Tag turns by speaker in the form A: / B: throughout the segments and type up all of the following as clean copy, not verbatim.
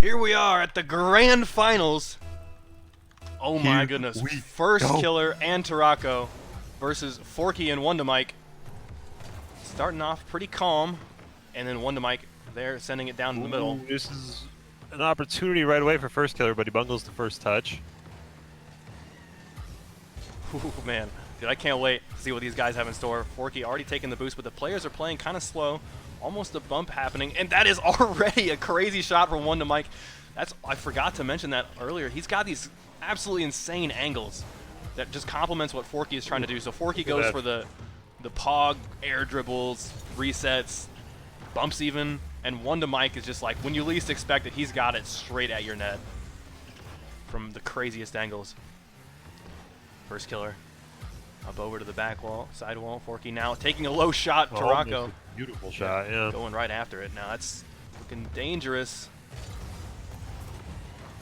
A: Here we are at the grand finals. Oh my goodness. Firstkiller and Taroco versus Forky and WondaMike. Starting off pretty calm, and then WondaMike there sending it down in the middle.
B: This is an opportunity right away for Firstkiller, but he bungles the first touch.
A: Ooh, man. Dude, I can't wait to see what these guys have in store. Forky already taking the boost, but the players are playing kind of slow. Almost a bump happening, and that is already a crazy shot from WondaMike. I forgot to mention that earlier. He's got these absolutely insane angles that just complements what Forky is trying to do. So Forky goes for the pog, air dribbles, resets, bumps even, and WondaMike is just like, when you least expect it, he's got it straight at your net from the craziest angles. Firstkiller up over to the back wall, side wall. Forky now taking a low shot. Taroco.
B: Beautiful shot, yeah.
A: Going right after it. Now that's looking dangerous.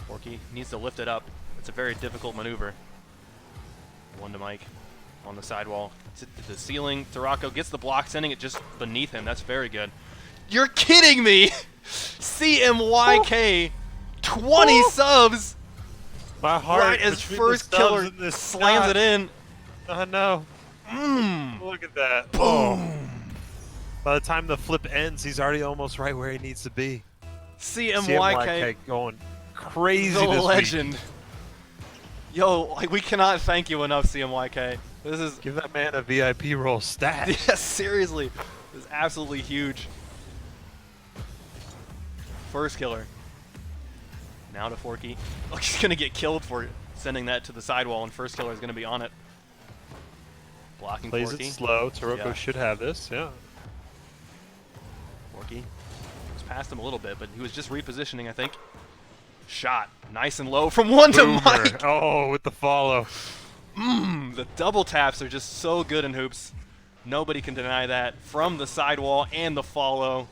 A: Forky needs to lift it up. It's a very difficult maneuver. WondaMike on the sidewall. To the ceiling. Taroco gets the block, sending it just beneath him. That's very good. You're kidding me! CMYK, 20 subs!
B: My heart
A: right as Firstkiller slams it in.
B: Oh no. Look at that.
A: Boom!
B: Oh. By the time the flip ends, he's already almost right where he needs to be.
A: CMYK
B: going crazy
A: the
B: this
A: legend.
B: week.
A: Yo, like, we cannot thank you enough, CMYK. This is...
B: Give that man a VIP role stat.
A: Yeah, seriously. This is absolutely huge. Firstkiller. Now to Forky. Oh, he's going to get killed for sending that to the sidewall, and Firstkiller is going to be on it. Blocking
B: Plays
A: Forky.
B: it slow. Taroco should have this, yeah.
A: Forky was past him a little bit, but he was just repositioning, I think. Shot. Nice and low from WondaMike.
B: Oh, with the follow.
A: The double taps are just so good in hoops. Nobody can deny that. From the sidewall and the follow.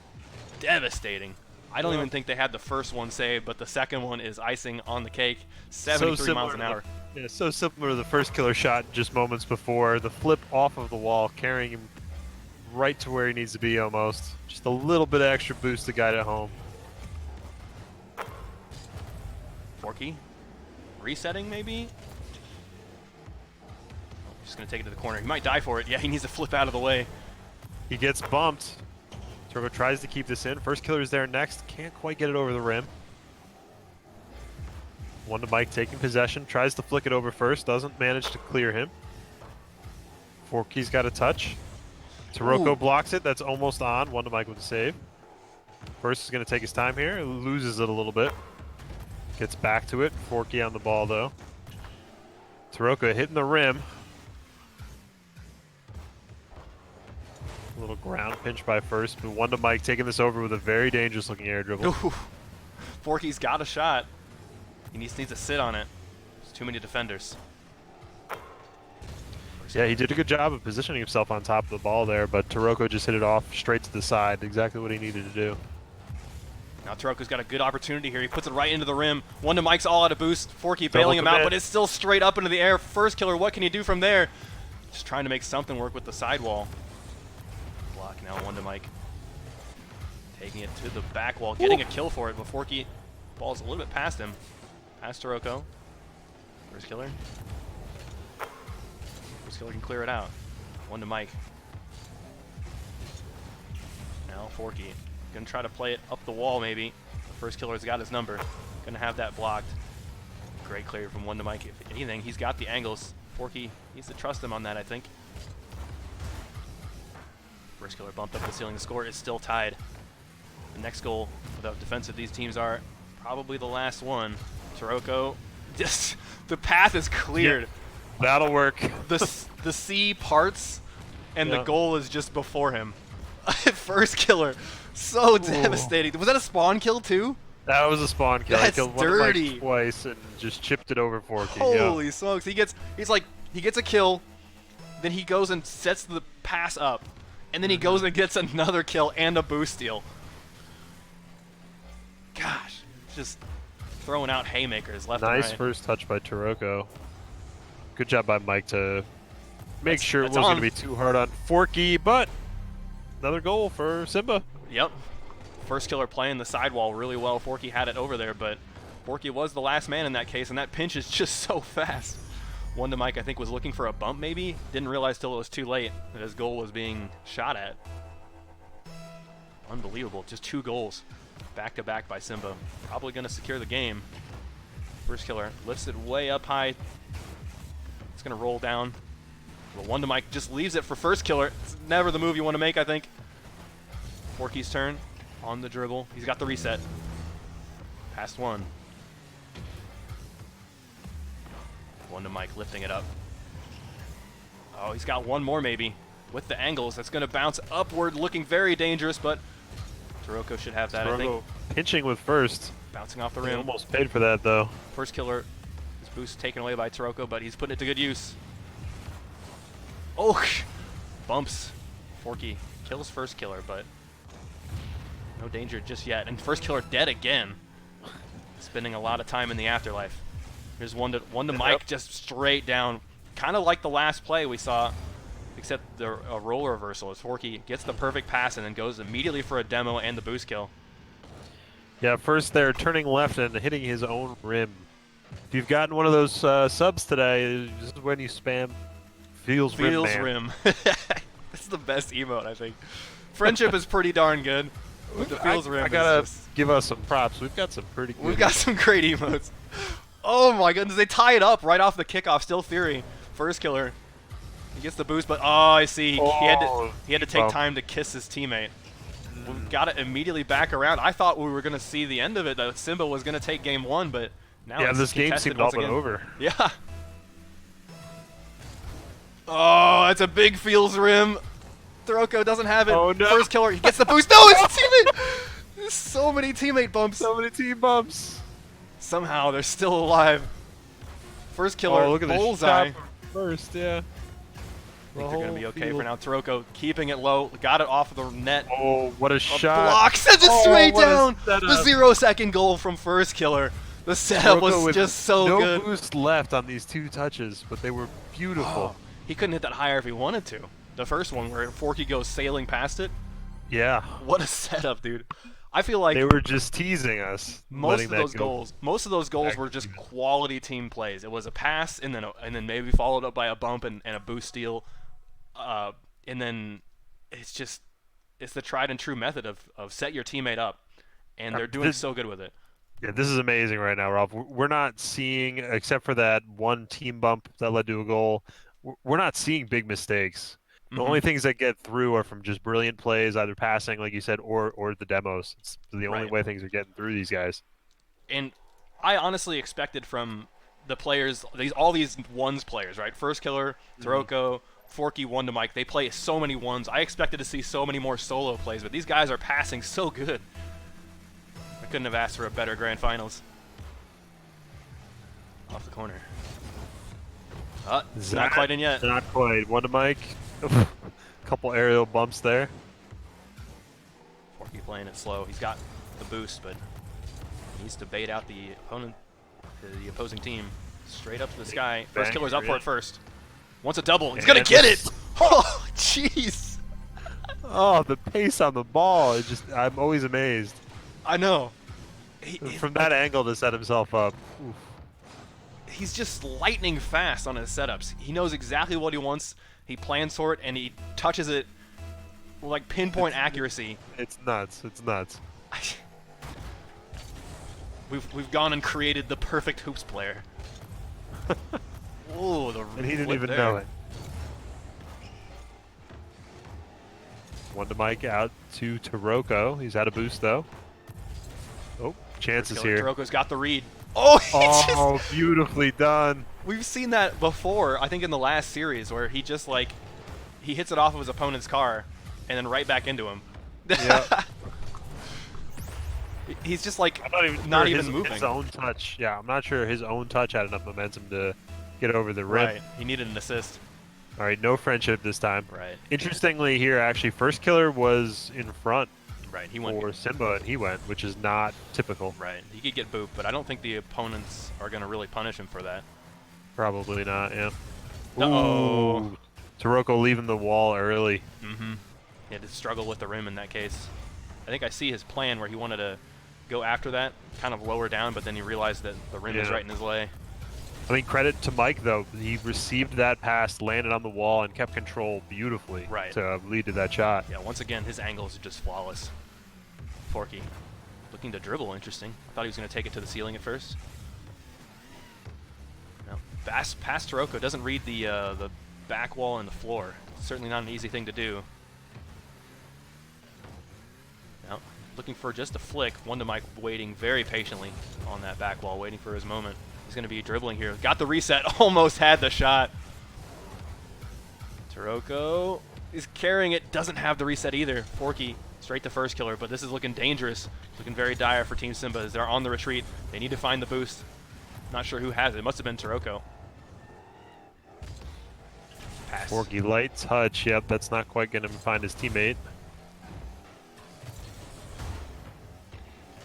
A: Devastating. I don't even think they had the first one saved, but the second one is icing on the cake. 73 miles an hour.
B: Yeah, so similar to the Firstkiller shot just moments before. The flip off of the wall, carrying him right to where he needs to be almost. Just a little bit of extra boost to guide it home.
A: Forky resetting maybe? Oh, just going to take it to the corner. He might die for it. Yeah, he needs to flip out of the way.
B: He gets bumped. Taroco tries to keep this in. Firstkiller is there next. Can't quite get it over the rim. WondaMike taking possession. Tries to flick it over first. Doesn't manage to clear him. Forky's got a touch. Taroco blocks it. That's almost on. WondaMike with the save. First is going to take his time here. Loses it a little bit. Gets back to it. Forky on the ball, though. Taroco hitting the rim. A little ground pinch by First, but WondaMike taking this over with a very dangerous-looking air dribble.
A: Ooh. Forky's got a shot. He needs to sit on it. There's too many defenders.
B: Yeah, he did a good job of positioning himself on top of the ball there, but Taroco just hit it off straight to the side. Exactly what he needed to do.
A: Now Taroco's got a good opportunity here. He puts it right into the rim. WondaMike's all out of boost. Forky bailing him out, but it's still straight up into the air. Firstkiller, what can you do from there? Just trying to make something work with the sidewall. Block now, WondaMike. Taking it to the back wall, getting a kill for it, but Forky falls a little bit past him. Past Taroco. Firstkiller. Firstkiller can clear it out. WondaMike. Now Forky. Gonna try to play it up the wall maybe. The Firstkiller's got his number. Gonna have that blocked. Great clear from WondaMike. If anything, he's got the angles. Forky needs to trust him on that, I think. Firstkiller bumped up the ceiling. The score is still tied. The next goal, without defensive these teams are, probably the last one. Taroco, just the path is cleared.
B: Yeah, that'll work.
A: The sea parts, and the goal is just before him. Firstkiller, so devastating. Was that a spawn kill too?
B: That was a spawn kill.
A: That's
B: I killed
A: dirty.
B: WondaMike twice and just chipped it over Forky.
A: Holy smokes! He gets a kill, then he goes and sets the pass up, and then he goes and gets another kill and a boost steal. Gosh, just throwing out haymakers left and right.
B: Nice first touch by Taroco. Good job by Mike to make sure it wasn't going to be too hard on Forky, but another goal for Simba.
A: Yep. Firstkiller playing the sidewall really well. Forky had it over there, but Forky was the last man in that case, and that pinch is just so fast. WondaMike, I think, was looking for a bump maybe. Didn't realize till it was too late that his goal was being shot at. Unbelievable. Just 2 goals back-to-back by Simba. Probably going to secure the game. Firstkiller lifts it way up high. It's going to roll down. But WondaMike just leaves it for Firstkiller. It's never the move you want to make, I think. Forky's turn on the dribble. He's got the reset. Past 1. WondaMike lifting it up. Oh, he's got 1 more maybe. With the angles, that's going to bounce upward, looking very dangerous, but Taroco should have that, I think.
B: Pinching with first.
A: Bouncing off the
B: He
A: rim.
B: almost paid for that, though.
A: Firstkiller, his boost taken away by Taroco, but he's putting it to good use. Oh, bumps. Forky kills Firstkiller, but no danger just yet. And Firstkiller dead again. Spending a lot of time in the afterlife. Here's WondaMike just straight down. Kind of like the last play we saw, except a role reversal as Forky gets the perfect pass and then goes immediately for a demo and the boost kill.
B: Yeah, first they're turning left and hitting his own rim. If you've gotten one of those subs today, this is when you spam Feels Rim.
A: Feels Rim. That's the best emote, I think. Friendship is pretty darn good. With the Feels Rim.
B: I gotta give us some props. We've got some pretty good.
A: We've got some great emotes. Oh my goodness, they tie it up right off the kickoff. Still Fury. Firstkiller. He gets the boost, but oh, I see. He had to take time to kiss his teammate. We've got it immediately back around. I thought we were going to see the end of it, that Simba was going to take game 1, but now
B: yeah,
A: it's
B: this game
A: contested
B: seemed all
A: once
B: but
A: again.
B: over.
A: Yeah. Oh, that's a big Feels Rim. Taroco doesn't have it.
B: Oh, no.
A: Firstkiller, he gets the boost. No, his teammate! There's so many teammate bumps.
B: So many team bumps.
A: Somehow they're still alive. Firstkiller,
B: Oh, look at the
A: bullseye.
B: shot first, yeah.
A: I think they're going to be okay for now. Taroco keeping it low. Got it off of the net.
B: Oh, what a shot.
A: Block. Sends it straight
B: what a
A: down.
B: setup.
A: The 0-second goal from Firstkiller. The setup
B: Taroco
A: was
B: with
A: just so
B: no
A: good.
B: boost left on these 2 touches, but they were beautiful.
A: Oh, he couldn't hit that higher if he wanted to. The first one where Forky goes sailing past it.
B: Yeah.
A: What a setup, dude. I feel like
B: They were just teasing us.
A: most of those goals were just quality team plays. It was a pass and then maybe followed up by a bump and a boost steal. And then it's the tried and true method of set your teammate up, and they're doing so good with it.
B: Yeah, this is amazing right now, Ralph. We're not seeing, except for that one team bump that led to a goal, we're not seeing big mistakes. The only things that get through are from just brilliant plays, either passing, like you said, or the demos. It's the only way things are getting through these guys.
A: And I honestly expected from the players, all these ones players, right? Firstkiller, Taroco, Forky, WondaMike, they play so many ones. I expected to see so many more solo plays, but these guys are passing so good. I couldn't have asked for a better grand finals. Off the corner. It's not quite in yet.
B: Not quite. WondaMike. A couple aerial bumps there.
A: Forky playing it slow. He's got the boost, but he needs to bait out the opposing team. Straight up to the sky. Firstkiller's up for it first. Wants a double. He's gonna get it. Oh, jeez.
B: Oh, the pace on the ball. I'm always amazed.
A: I know.
B: From that angle to set himself up. Oof.
A: He's just lightning fast on his setups. He knows exactly what he wants. He plans for it, and he touches it with like pinpoint accuracy.
B: It's nuts. It's nuts.
A: We've gone and created the perfect hoops player. Oh,
B: and he didn't even know it. WondaMike out to Taroco. He's out of boost though. Oh, chances here.
A: Taroco's got the read. Oh,
B: beautifully done.
A: We've seen that before, I think in the last series, where he just like, he hits it off of his opponent's car and then right back into him.
B: Yeah.
A: He's just like
B: not even
A: moving.
B: His own touch. Yeah, I'm not sure his own touch had enough momentum to get over the rim.
A: Right. He needed an assist.
B: All right, no friendship this time.
A: Right.
B: Interestingly here, actually, Firstkiller was in front.
A: Right, he went
B: for Simba, and he went, which is not typical.
A: Right, he could get booped, but I don't think the opponents are going to really punish him for that.
B: Probably not, yeah.
A: Uh-oh.
B: Taroco leaving the wall early.
A: Mm-hmm. He had to struggle with the rim in that case. think I see his plan where he wanted to go after that, kind of lower down, but then he realized that the rim is right in his way.
B: I mean, credit to Mike, though. He received that pass, landed on the wall, and kept control beautifully to lead to that shot.
A: Yeah, once again, his angles are just flawless. Forky looking to dribble, interesting. I thought he was going to take it to the ceiling at first. No, past Taroco, doesn't read the back wall and the floor. Certainly not an easy thing to do. Now, looking for just a flick. WondaMike waiting very patiently on that back wall, waiting for his moment. He's going to be dribbling here. Got the reset, almost had the shot. Taroco is carrying it, doesn't have the reset either. Forky straight to Firstkiller, but this is looking dangerous. Looking very dire for Team Simba as they're on the retreat. They need to find the boost. Not sure who has it. It must have been Taroco. Pass.
B: Forky light touch. Yep, that's not quite going to find his teammate.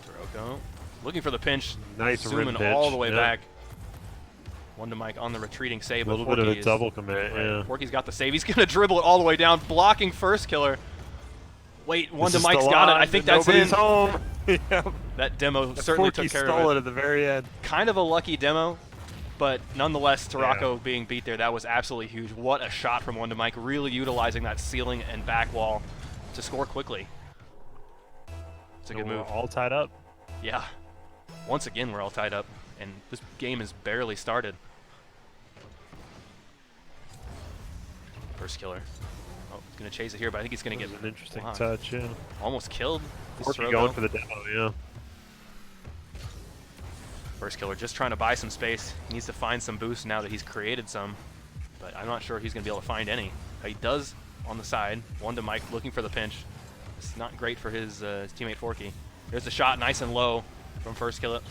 A: Taroco looking for the pinch.
B: Nice
A: zooming
B: rim pitch.
A: all the way back. WondaMike on the retreating save.
B: A little bit of a double commit, yeah.
A: Forky's got the save. He's going to dribble it all the way down, blocking Firstkiller. Wait, WondaMike's got it. I think that's in.
B: Home. Yep.
A: That demo certainly took care of it.
B: Forky stole it at the very end.
A: Kind of a lucky demo, but nonetheless, Taroco being beat there, that was absolutely huge. What a shot from WondaMike, really utilizing that ceiling and back wall to score quickly. It's a good move.
B: We're all tied up.
A: Yeah. Once again, we're all tied up, and this game is barely started. Firstkiller. Oh, he's going to chase it here, but I think he's going to get
B: an interesting touch, yeah.
A: Almost killed.
B: Forky going for the demo, yeah.
A: Firstkiller just trying to buy some space. He needs to find some boost now that he's created some, but I'm not sure he's going to be able to find any. He does on the side. WondaMike looking for the pinch. It's not great for his teammate Forky. There's the shot, nice and low from Firstkiller.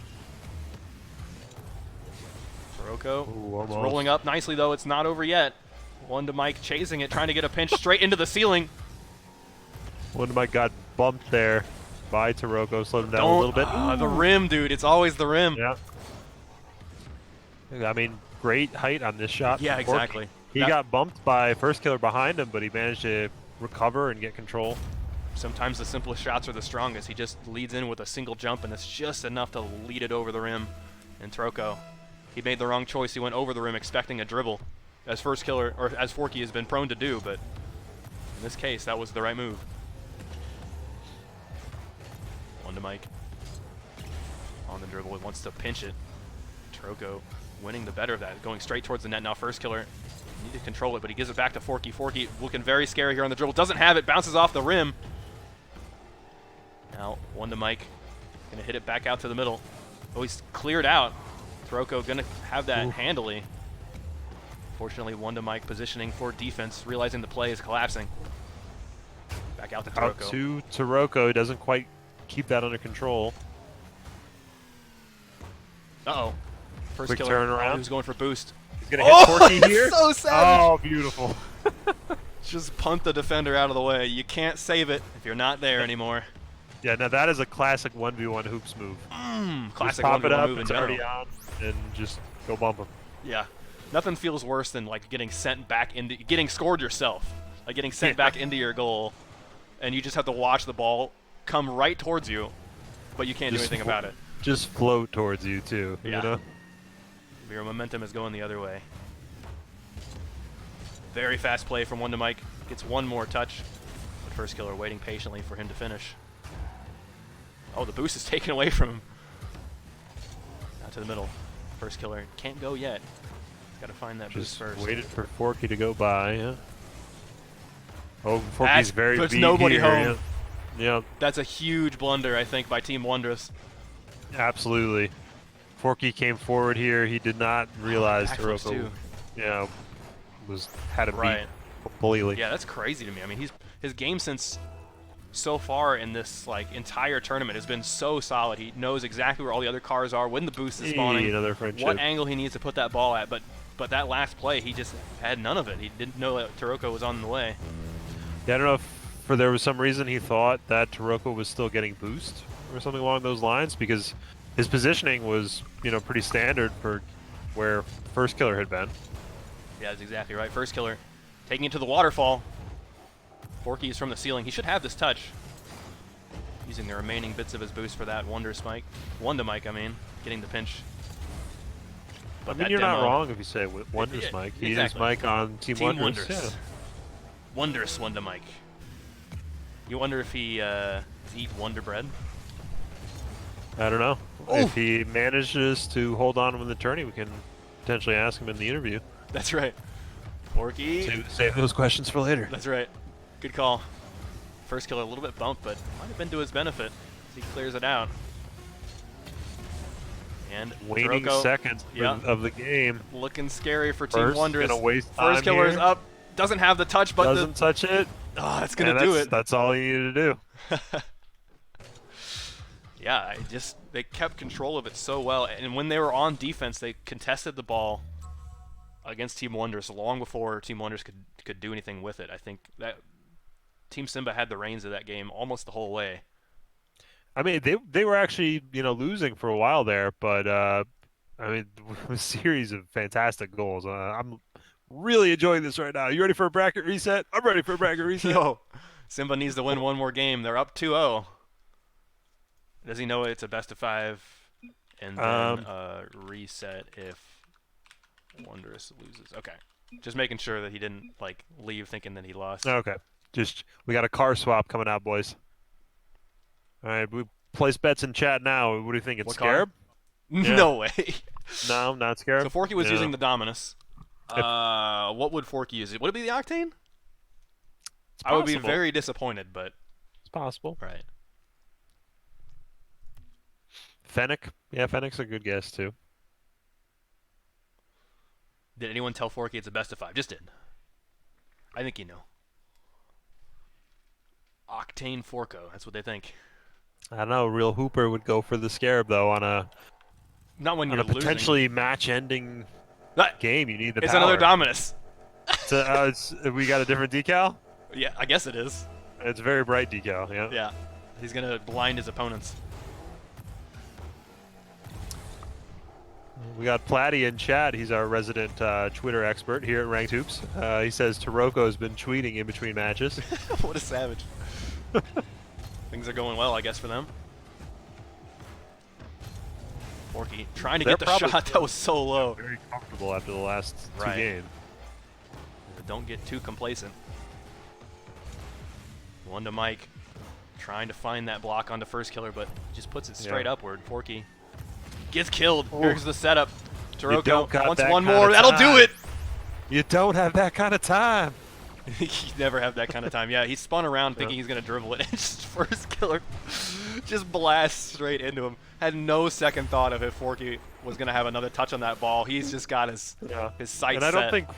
A: Taroco rolling up nicely, though. It's not over yet. WondaMike chasing it, trying to get a pinch straight into the ceiling.
B: WondaMike got bumped there by Taroco, slowed him down a little bit.
A: The rim, dude. It's always the rim.
B: Yeah. I mean, great height on this shot.
A: Yeah, exactly.
B: He got bumped by Firstkiller behind him, but he managed to recover and get control.
A: Sometimes the simplest shots are the strongest. He just leads in with a single jump, and it's just enough to lead it over the rim. And Taroco, he made the wrong choice. He went over the rim expecting a dribble, as Firstkiller, or as Forky has been prone to do, but in this case, that was the right move. WondaMike on the dribble, wants to pinch it. Taroco winning the better of that, going straight towards the net now. Firstkiller need to control it, but he gives it back to Forky. Forky looking very scary here on the dribble, doesn't have it, bounces off the rim. Now WondaMike gonna hit it back out to the middle. Oh, he's cleared out. Taroco gonna have that handily. Fortunately, WondaMike positioning for defense, realizing the play is collapsing. Back out to Taroco.
B: Out to Taroco, doesn't quite keep that under control.
A: Uh-oh.
B: Quick
A: Firstkiller,
B: turnaround.
A: He was going for boost.
B: He's gonna hit Forky here.
A: So savage.
B: Oh, beautiful.
A: Just punt the defender out of the way. You can't save it if you're not there anymore.
B: Yeah, now that is a classic 1v1 hoops move.
A: Classic
B: just pop
A: 1v1
B: it up,
A: move in
B: it's
A: general.
B: already on, and just go bump him.
A: Yeah. Nothing feels worse than like getting sent back into getting scored yourself. Like getting sent back into your goal, and you just have to watch the ball come right towards you, but you can't do anything about it.
B: Just float towards you too,
A: Yeah.
B: you know?
A: Your momentum is going the other way. Very fast play from WondaMike. Gets one more touch. But Firstkiller waiting patiently for him to finish. Oh, the boost is taken away from him. Out to the middle. Firstkiller can't go yet. He's got to find that boost first.
B: Waited for Forky to go by, yeah. Oh, Forky's very
A: puts
B: beat
A: nobody
B: here,
A: home.
B: Yeah.
A: That's a huge blunder, I think, by Team Wondrous.
B: Absolutely. Forky came forward here. He did not realize Taroco, had him beat completely.
A: Yeah, that's crazy to me. I mean, his game sense so far in this like entire tournament has been so solid. He knows exactly where all the other cars are, when the boost is spawning, what angle he needs to put that ball at. But that last play, he just had none of it. He didn't know that Taroco was on the way.
B: Yeah, I don't know if there was some reason he thought that Taroco was still getting boost or something along those lines, because his positioning was, pretty standard for where Firstkiller had been.
A: Yeah, that's exactly right. Firstkiller taking it to the waterfall. Forky is from the ceiling. He should have this touch. using the remaining bits of his boost for that WondaMike, I mean, getting the pinch.
B: I
A: But
B: mean,
A: that
B: you're not
A: demo-
B: wrong if you say Wondrous Mike. He is
A: exactly.
B: Mike on Team Wondrous. Yeah.
A: Wondrous WondaMike. You wonder if he eat Wonder Bread?
B: I don't know.
A: Ooh.
B: If he manages to hold on in the tourney, we can potentially ask him in the interview.
A: That's right. Forky.
B: Save those questions for later.
A: That's right. Good call. Firstkiller a little bit bumped, but might have been to his benefit as he clears it out. And
B: Waning
A: Taroco,
B: seconds of the game.
A: looking scary for Team Wondrous.
B: Gonna waste time
A: Firstkiller is
B: here.
A: up. Doesn't have the touch, but
B: Doesn't touch it.
A: Oh, that's gonna do it.
B: That's all you need to do.
A: Yeah, they kept control of it so well, and when they were on defense, they contested the ball against Team Wondrous long before Team Wondrous could do anything with it. I think that Team Simba had the reins of that game almost the whole way.
B: I mean, they were actually losing for a while there, but I mean, a series of fantastic goals. I'm really enjoying this right now. You ready for a bracket reset? I'm ready for a bracket reset.
A: Yo, Simba needs to win one more game. They're up 2-0. Does he know it's a best of 5 and then reset if Wondrous loses? Okay, just making sure that he didn't leave thinking that he lost.
B: Okay, we got a car swap coming out, boys. All right, we place bets in chat now. What do you think? It's Scarab?
A: Yeah. No way.
B: No, not Scarab.
A: So Forky was using the Dominus. What would Forky use? Would it be the Octane? I would be very disappointed, but
B: it's possible.
A: Right.
B: Fennec. Yeah, Fennec's a good guess too.
A: Did anyone tell Forky it's a best of 5? Just did. I think you know. Octane Forco. That's what they think.
B: I don't know. Real Hooper would go for the Scarab though on a
A: not when you're losing.
B: Potentially match-ending game. You need the
A: It's
B: power.
A: another Dominus.
B: We got a different decal?
A: Yeah, I guess it is.
B: It's a very bright decal, yeah.
A: Yeah. He's going to blind his opponents.
B: We got Platty in chat. He's our resident Twitter expert here at Ranked Hoops. He says Taroco has been tweeting in between matches.
A: What a savage. Things are going well, I guess, for them. Forky trying to get the shot that was so low.
B: Very comfortable after the last two games.
A: But don't get too complacent. WondaMike trying to find that block onto Firstkiller, but just puts it straight upward. Forky gets killed.
B: Ooh.
A: Here's the setup. Taroco wants one
B: more.
A: more. That'll do it.
B: You don't have that kind of time.
A: You never have that kind of time. Yeah, he spun around thinking he's going to dribble it. And just Firstkiller just blasts straight into him. Had no second thought of if Forky was going to have another touch on that ball. He's just got his sights set.
B: And I don't think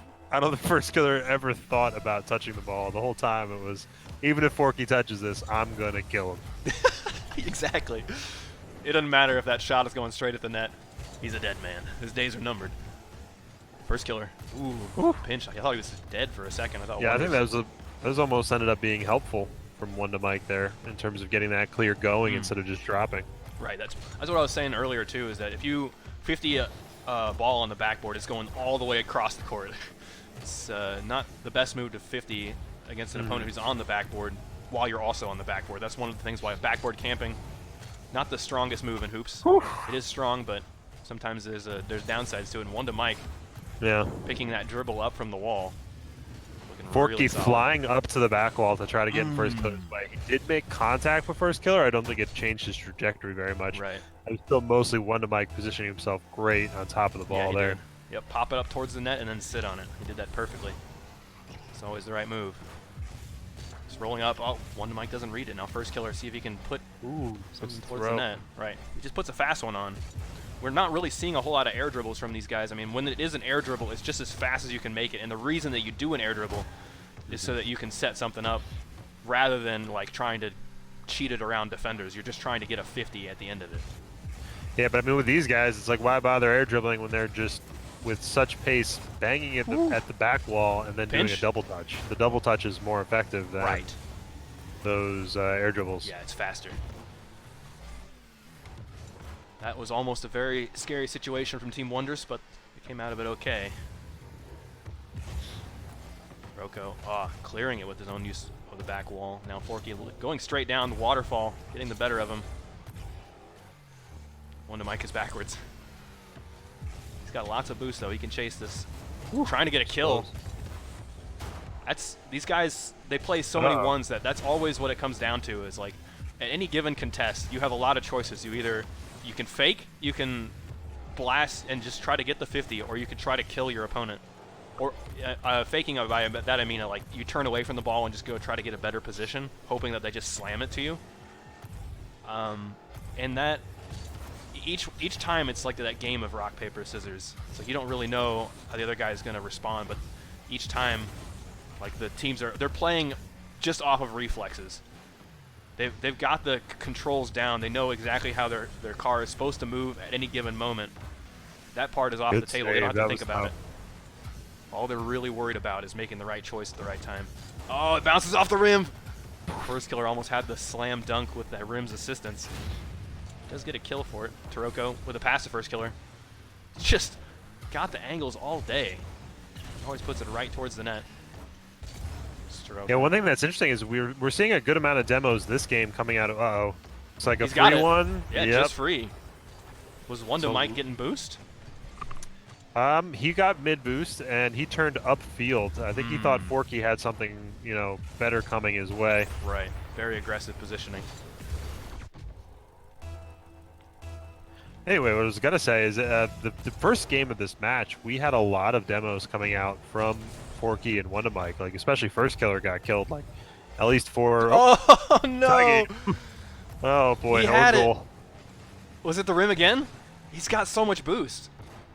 B: Firstkiller ever thought about touching the ball. The whole time it was, even if Forky touches this, I'm going to kill him.
A: Exactly. It doesn't matter if that shot is going straight at the net. He's a dead man. His days are numbered. Firstkiller. Ooh, pinch. I thought he was dead for a second. I think
B: that was almost ended up being helpful from WondaMike there in terms of getting that clear going instead of just dropping.
A: Right. That's what I was saying earlier too. Is that if you 50 a ball on the backboard, it's going all the way across the court. It's not the best move to 50 against an opponent who's on the backboard while you're also on the backboard. That's one of the things why backboard camping, not the strongest move in hoops. It is strong, but sometimes there's downsides to it. And WondaMike.
B: Yeah.
A: Picking that dribble up from the wall.
B: Forky
A: really
B: flying up to the back wall to try to get in Firstkiller's way. He did make contact with Firstkiller. I don't think it changed his trajectory very much.
A: Right.
B: It was still mostly WondaMike positioning himself great on top of the ball there.
A: Did. Yep, pop it up towards the net and then sit on it. He did that perfectly. It's always the right move. Just rolling up. Oh, WondaMike doesn't read it. Now Firstkiller, see if he can put something towards the net. Right. He just puts a fast one on. We're not really seeing a whole lot of air dribbles from these guys. I mean, when it is an air dribble, it's just as fast as you can make it. And the reason that you do an air dribble is so that you can set something up rather than trying to cheat it around defenders. You're just trying to get a 50 at the end of it.
B: Yeah, but I mean, with these guys, it's like, why bother air dribbling when they're just with such pace banging at the back wall and then doing a double touch. The double touch is more effective than those air dribbles.
A: Yeah, it's faster. That was almost a very scary situation from Team Wondrous, but they came out of it okay. Taroco, clearing it with his own use of the back wall. Now Forky going straight down the waterfall, getting the better of him. WondaMike is backwards. He's got lots of boost though. He can chase this. Trying to get a kill. These guys, they play so many ones that's always what it comes down to is like at any given contest, you have a lot of choices. You can fake, you can blast and just try to get the 50, or you can try to kill your opponent. Or faking by that I mean like you turn away from the ball and just go try to get a better position, hoping that they just slam it to you. And that each time it's like that game of rock paper scissors. So you don't really know how the other guy is going to respond, but each time, like the teams they're playing just off of reflexes. They've got the controls down. They know exactly how their car is supposed to move at any given moment. That part is off the table. They don't have to think about it. All they're really worried about is making the right choice at the right time. Oh, it bounces off the rim. Firstkiller almost had the slam dunk with that rim's assistance. Does get a kill for it. Taroco with a pass to Firstkiller. Just got the angles all day. Always puts it right towards the net.
B: Yeah, one thing that's interesting is we're seeing a good amount of demos this game coming out of it's like a
A: He's
B: free one.
A: Yeah, just free. Was WondaMike getting boost?
B: He got mid boost and he turned upfield. I think he thought Forky had something, better coming his way.
A: Right. Very aggressive positioning.
B: Anyway, what I was gonna say is the first game of this match, we had a lot of demos coming out from Forky and WondaMike. Like especially Firstkiller got killed like at least 4.
A: Oh no!
B: Oh boy,
A: he had
B: goal.
A: It. Was it the rim again? He's got so much boost.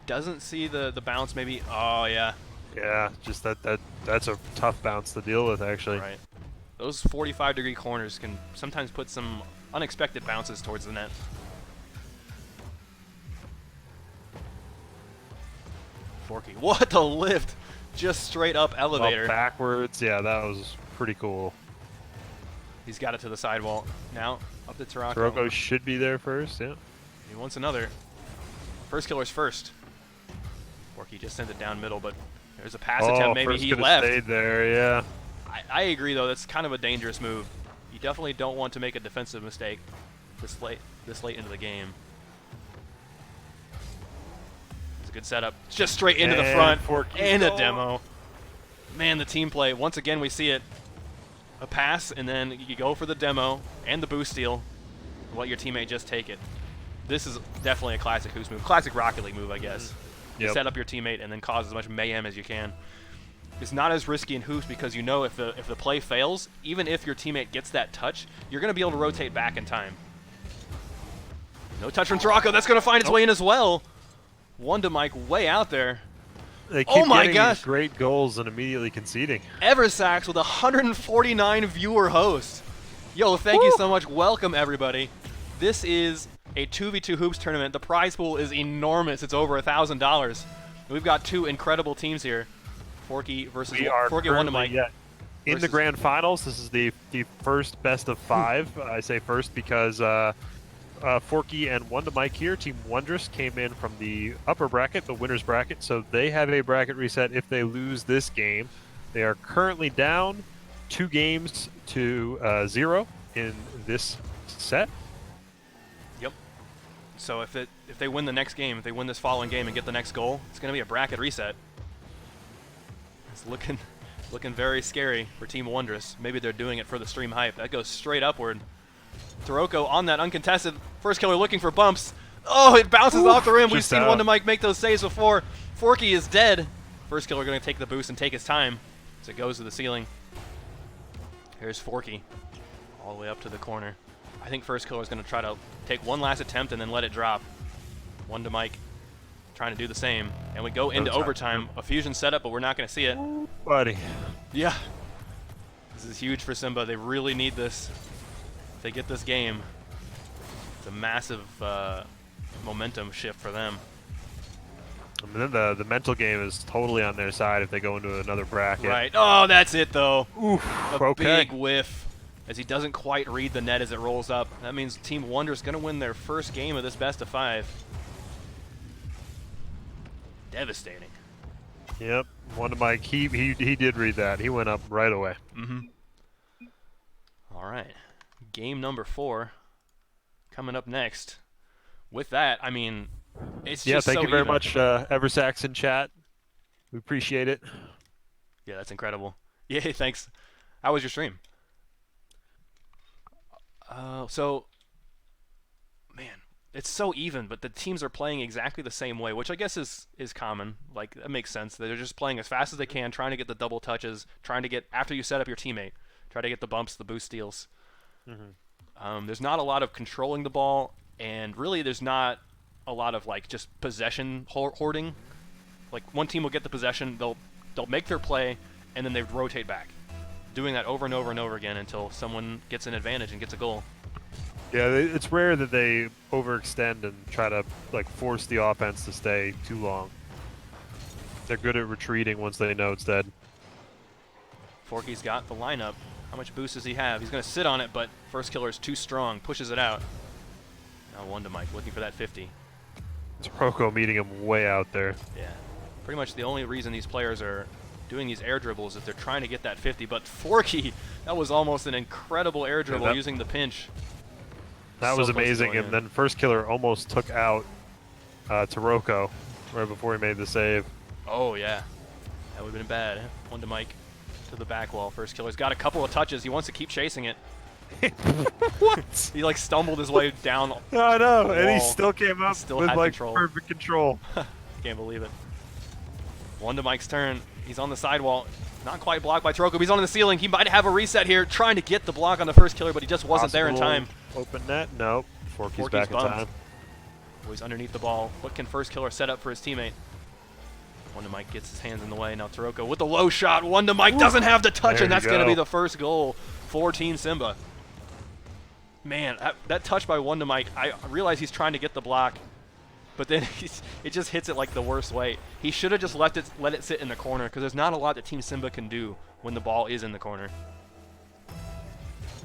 A: Doesn't see the bounce maybe. Oh yeah.
B: Yeah, just that's a tough bounce to deal with actually.
A: Right. Those 45-degree corners can sometimes put some unexpected bounces towards the net. Forky. What a lift! Just straight up elevator.
B: Well, backwards. Yeah, that was pretty cool.
A: He's got it to the sidewall. Now, up to Taroco.
B: Taroco should be there first, yeah.
A: He wants another. Firstkiller's first. Forky just sent it down middle, but there's a pass attempt. Maybe he left.
B: Stayed there, yeah.
A: I agree, though. That's kind of a dangerous move. You definitely don't want to make a defensive mistake this late into the game. It's a good setup. Just straight into the front. And a demo. Man, the team play. Once again, we see it. A pass, and then you go for the demo and the boost steal. And let your teammate just take it. This is definitely a classic Hoops move. Classic Rocket League move, I guess. You set up your teammate and then cause as much mayhem as you can. It's not as risky in Hoops because you know if the play fails, even if your teammate gets that touch, you're going to be able to rotate back in time. No touch from Taroco. That's going to find its way in as well. WondaMike way out there.
B: They keep getting these great goals and immediately conceding.
A: Eversax with 149 viewer hosts. Yo, thank you so much. Welcome, everybody. This is a 2v2 Hoops tournament. The prize pool is enormous. It's over $1,000. We've got two incredible teams here. Forky versus Forky and WondaMike.
B: In the grand finals, this is the first best of 5. I say first because Forky and WondaMike here, Team Wondrous, came in from the upper bracket, the winner's bracket, so they have a bracket reset if they lose this game. They are currently down 2 games to 0 in this set.
A: Yep. So if they win the next game, if they win this following game and get the next goal, it's going to be a bracket reset. It's looking very scary for Team Wondrous. Maybe they're doing it for the stream hype. That goes straight upward. Taroco on that uncontested. Firstkiller looking for bumps. Oh, it bounces off the rim. We've seen WondaMike make those saves before. Forky is dead. Firstkiller going to take the boost and take his time as it goes to the ceiling. Here's Forky all the way up to the corner. I think Firstkiller is going to try to take one last attempt and then let it drop. WondaMike trying to do the same. And we go into overtime. A fusion setup, but we're not going to see it.
B: Buddy.
A: Yeah. This is huge for Simba. They really need this. If they get this game, it's a massive momentum shift for them.
B: And then the mental game is totally on their side if they go into another bracket.
A: Right. Oh, that's it, though.
B: Oof.
A: A big whiff as he doesn't quite read the net as it rolls up. That means Team Wonder is going to win their first game of this best of 5. Devastating.
B: Yep, WondaMike, he did read that. He went up right away.
A: Mm-hmm. All right. Game number 4 coming up next. With that, I mean, it's just
B: thank
A: so
B: you very
A: even.
B: much, Eversax in chat. We appreciate it.
A: Yeah, that's incredible. Yeah, thanks. How was your stream? So, man, it's so even, but the teams are playing exactly the same way, which I guess is common. Like, that makes sense. They're just playing as fast as they can, trying to get the double touches, trying to get, after you set up your teammate, try to get the bumps, the boost steals. There's not a lot of controlling the ball, and really there's not a lot of, like, just possession hoarding. Like, one team will get the possession, they'll make their play, and then they rotate back, doing that over and over and over again until someone gets an advantage and gets a goal.
B: Yeah, it's rare that they overextend and try to like force the offense to stay too long. They're good at retreating once they know it's dead.
A: Forky's got the lineup. How much boost does he have? He's going to sit on it, but Firstkiller is too strong, pushes it out. Now WondaMike looking for that 50.
B: Taroco meeting him way out there.
A: Yeah. Pretty much the only reason these players are doing these air dribbles is they're trying to get that 50, but Forky, that was almost an incredible air dribble using the pinch.
B: That was amazing, and then Firstkiller almost took out Taroco right before he made the save.
A: Oh, yeah. That would have been bad. WondaMike to the back wall. Firstkiller's got a couple of touches. He wants to keep chasing it.
B: What?
A: He, like, stumbled his way down.
B: I know, and he still came up
A: still
B: with,
A: had
B: like,
A: control.
B: perfect control.
A: Can't believe it. WondaMike's turn. He's on the sidewall. Not quite blocked by Taroco, but he's on the ceiling. He might have a reset here, trying to get the block on the Firstkiller, but he just wasn't there in time.
B: Open net? Nope. Forky's back in time.
A: Oh, he's underneath the ball. What can Firstkiller set up for his teammate? WondaMike gets his hands in the way. Now Taroco with the low shot. WondaMike doesn't have the touch, and that's going to be the first goal for Team Simba. Man, that touch by WondaMike, I realize he's trying to get the block, but then it just hits it like the worst way. He should have just let it sit in the corner, because there's not a lot that Team Simba can do when the ball is in the corner.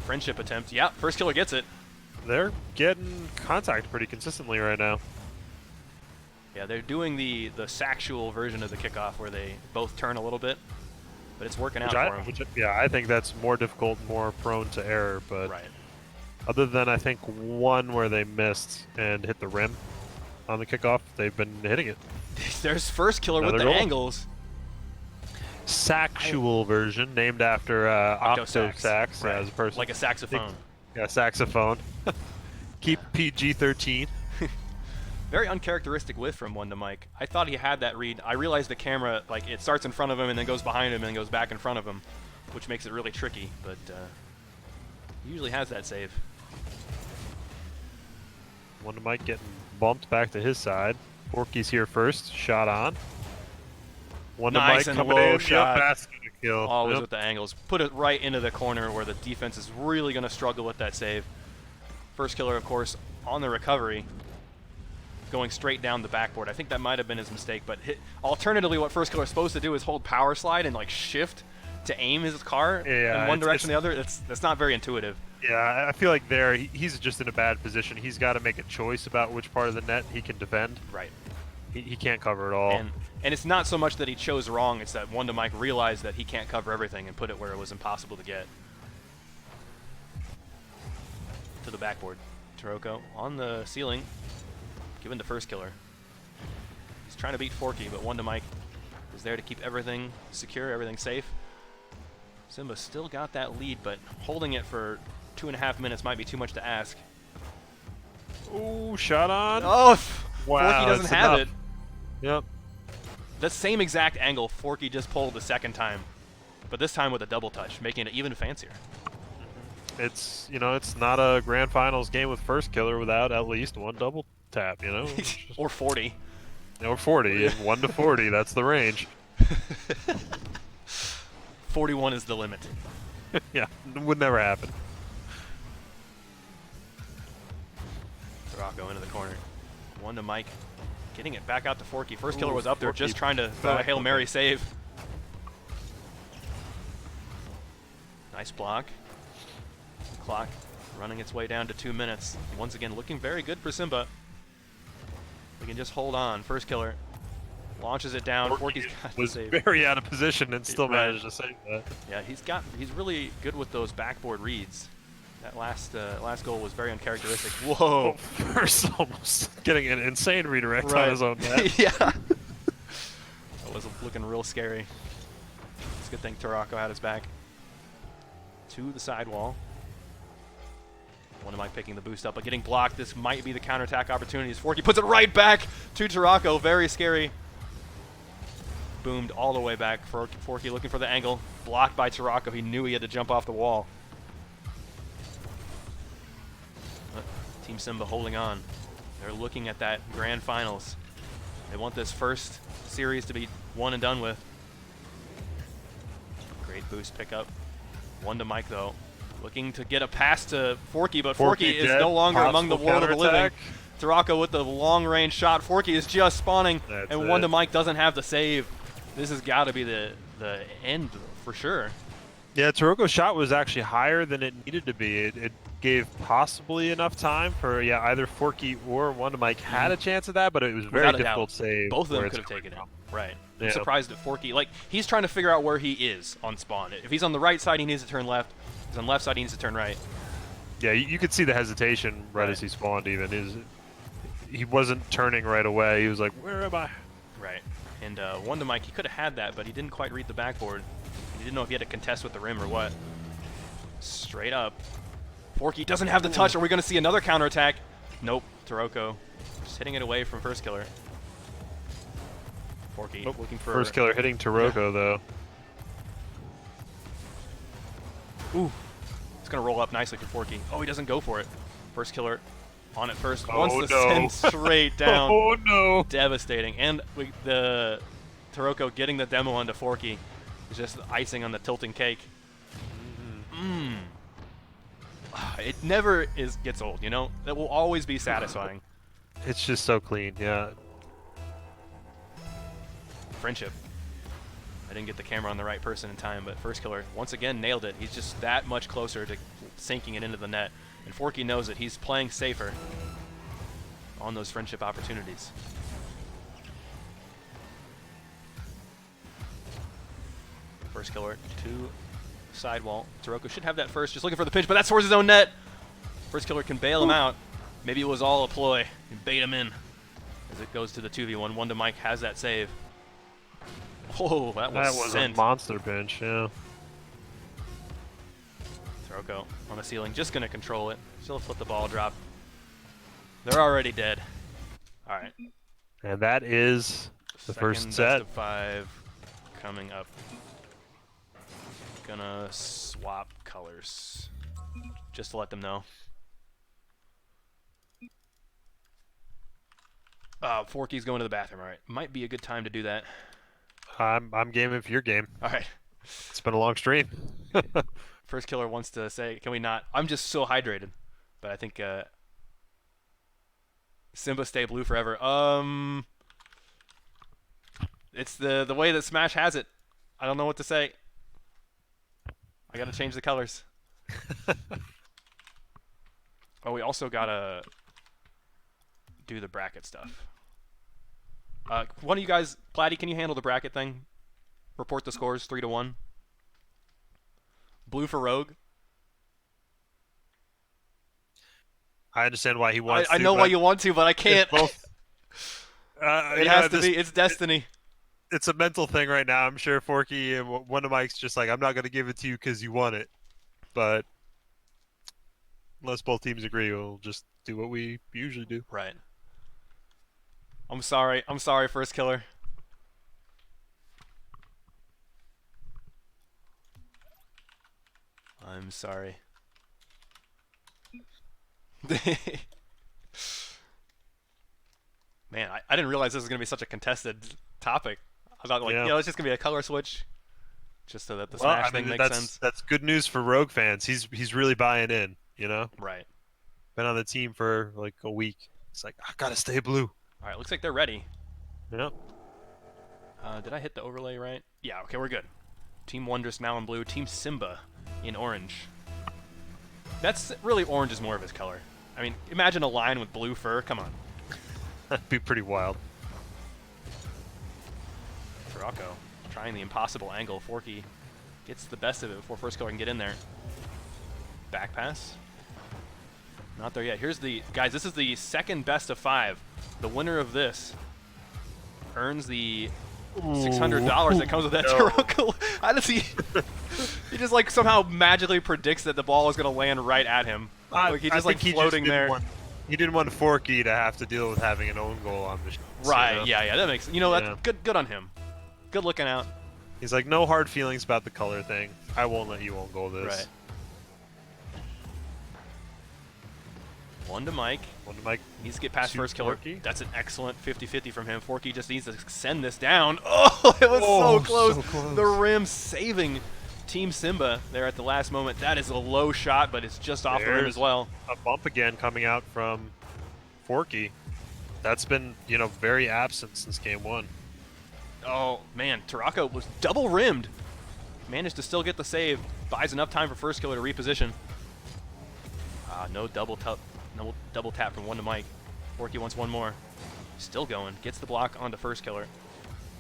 A: Friendship attempt. Yeah, Firstkiller gets it.
B: They're getting contact pretty consistently right now.
A: Yeah, they're doing the sexual version of the kickoff where they both turn a little bit, but it's working out for them.
B: Yeah, I think that's more difficult, more prone to error, but
A: right.
B: Other than I think one where they missed and hit the rim on the kickoff, they've been hitting it.
A: There's Firstkiller with the angles.
B: Sexual version, named after Octo-Sax
A: right.
B: as a person.
A: Like a saxophone.
B: Yeah, saxophone. Keep PG-13.
A: Very uncharacteristic whiff from WondaMike. I thought he had that read. I realized the camera, like, it starts in front of him and then goes behind him and then goes back in front of him, which makes it really tricky, but he usually has that save.
B: WondaMike getting bumped back to his side. Forky's here first. Shot on. WondaMike
A: nice and
B: coming
A: low
B: in.
A: shot.
B: Yep, that's gonna kill.
A: Always with the angles. Put it right into the corner where the defense is really going to struggle with that save. Firstkiller, of course, on the recovery, going straight down the backboard. I think that might have been his mistake, but alternatively, what Firstkiller is supposed to do is hold power slide and like shift to aim his car in one direction or the other. That's not very intuitive.
B: Yeah, I feel like he's just in a bad position. He's got to make a choice about which part of the net he can defend.
A: Right.
B: He can't cover it all.
A: And it's not so much that he chose wrong, it's that WondaMike realized that he can't cover everything and put it where it was impossible to get. To the backboard. Taroco on the ceiling, given to Firstkiller. He's trying to beat Forky, but WondaMike is there to keep everything secure, everything safe. Simba still got that lead, but holding it for 2.5 minutes might be too much to ask.
B: Ooh, shot on.
A: Oh,
B: wow,
A: Forky doesn't have it.
B: Yep.
A: The same exact angle Forky just pulled the second time, but this time with a double touch, making it even fancier.
B: It's, it's not a grand finals game with Firstkiller without at least one double tap,
A: Or 40.
B: Or 40. 1 to 40, that's the range.
A: 41 is the limit.
B: Yeah, it would never happen.
A: Taroco into the corner. WondaMike getting it back out to Forky. Firstkiller was up there just trying to throw a Hail Mary save. Nice block. Clock running its way down to 2 minutes. Once again, looking very good for Simba. We can just hold on. Firstkiller Launches it down.
B: Forky
A: Forky's got the
B: was
A: save.
B: very out of position and still
A: Right.
B: managed to save that.
A: Yeah, he's really good with those backboard reads. That last goal was very uncharacteristic. Whoa!
B: First, almost getting an insane redirect
A: Right.
B: on his own net.
A: Yeah. That was looking real scary. It's a good thing Taroco had his back. To the sidewall. WondaMike picking the boost up, but getting blocked. This might be the counterattack opportunity. As Forky puts it right back to Taroco. Very scary. Boomed all the way back. Forky looking for the angle. Blocked by Taroco. He knew he had to jump off the wall. But Team Simba holding on. They're looking at that grand finals. They want this first series to be one and done with. Great boost pickup. WondaMike though, looking to get a pass to Forky, but Forky is no longer among the world of the living. Taroco with the long-range shot. Forky is just spawning, and WondaMike doesn't have the save. This has got to be the end for sure.
B: Yeah, Taroco's shot was actually higher than it needed to be. It gave possibly enough time for either Forky or WondaMike had a chance at that, but it was very difficult to save.
A: Both of them could have taken it. Right.
B: Yeah.
A: I'm surprised at Forky. Like, he's trying to figure out where he is on spawn. If he's on the right side, he needs to turn left. If he's on the left side, he needs to turn right.
B: Yeah, you could see the hesitation right as he spawned even. He wasn't turning right away. He was like, where am I?
A: Right. And WondaMike, he could have had that, but he didn't quite read the backboard. He didn't know if he had to contest with the rim or what. Straight up. Forky doesn't have the touch. Are we going to see another counterattack? Nope. Taroco just hitting it away from Firstkiller. Forky looking for...
B: Firstkiller hitting Taroco, though.
A: Ooh. It's going to roll up nicely for Forky. Oh, he doesn't go for it. Firstkiller on it first. Wants to send straight down.
B: Oh, no.
A: Devastating. And the Taroco getting the demo onto Forky is just icing on the tilting cake. It never gets old, you know? That will always be satisfying.
B: It's just so clean, yeah.
A: Friendship. I didn't get the camera on the right person in time, but Firstkiller once again nailed it. He's just that much closer to sinking it into the net. And Forky knows it. He's playing safer on those friendship opportunities. Firstkiller to sidewall. Taroco should have that first, just looking for the pinch, but that's towards his own net. Firstkiller can bail him out. Maybe it was all a ploy. And bait him in as it goes to the 2v1. WondaMike has that save. Oh, that was
B: a monster pinch, yeah.
A: Taroco on the ceiling, just going to control it. Still flip the ball drop. They're already dead. All right.
B: And that is the first set.
A: Best of 5 coming up. Gonna swap colors just to let them know. Forky's going to the bathroom. All right, might be a good time to do that.
B: I'm game if you're game.
A: All right.
B: It's been a long stream.
A: Firstkiller wants to say, can we not? I'm just so hydrated, but I think Simba stay blue forever. It's the way that Smash has it. I don't know what to say. I gotta change the colors. Oh, we also gotta do the bracket stuff. One of you guys, Platty, can you handle the bracket thing? Report the scores 3-1. Blue for Rogue.
B: I understand why he wants
A: I know why you want to, but I can't.
B: Both,
A: it has to be. It's destiny.
B: It's a mental thing right now. I'm sure Forky and WondaMike's just like, I'm not going to give it to you because you want it. But unless both teams agree, we'll just do what we usually do.
A: Right. I'm sorry. I'm sorry, Firstkiller. I'm sorry. Man, I didn't realize this was going to be such a contested topic. I thought, like, you know, it's just going to be a color switch just so that the Smash thing makes sense.
B: That's good news for Rogue fans. He's really buying in, you know?
A: Right.
B: Been on the team for, like, a week. It's like, I got to stay blue.
A: All right, looks like they're ready.
B: Yep.
A: Did I hit the overlay right? Yeah, okay, we're good. Team Wondrous now in blue. Team Simba in orange. That's really, orange is more of his color. I mean, imagine a lion with blue fur. Come on.
B: That'd be pretty wild.
A: Taroco trying the impossible angle. Forky gets the best of it before Firstkiller can get in there. Back pass. Not there yet. Here's the, guys, this is the second best of 5. The winner of this earns the $600 that comes with that Taroco. How does he, he just like somehow magically predicts that the ball is going to land right at him. Like he's just like floating there.
B: He didn't want Forky to have to deal with having an own goal on the
A: right,
B: you know?
A: yeah, that makes, that's good on him. Good looking out.
B: He's like, no hard feelings about the color thing. I won't let you own goal this.
A: Right. WondaMike.
B: WondaMike
A: needs to get past Firstkiller.
B: Forky.
A: That's an excellent 50-50 from him. Forky just needs to send this down. Oh, it was so close. The rim saving Team Simba there at the last moment. That is a low shot, but it's just off the rim as well.
B: A bump again coming out from Forky. That's been, very absent since game 1.
A: Oh, man. Taroco was double rimmed. Managed to still get the save. Buys enough time for Firstkiller to reposition. No double tap from WondaMike. Forky wants one more. Still going. Gets the block onto Firstkiller.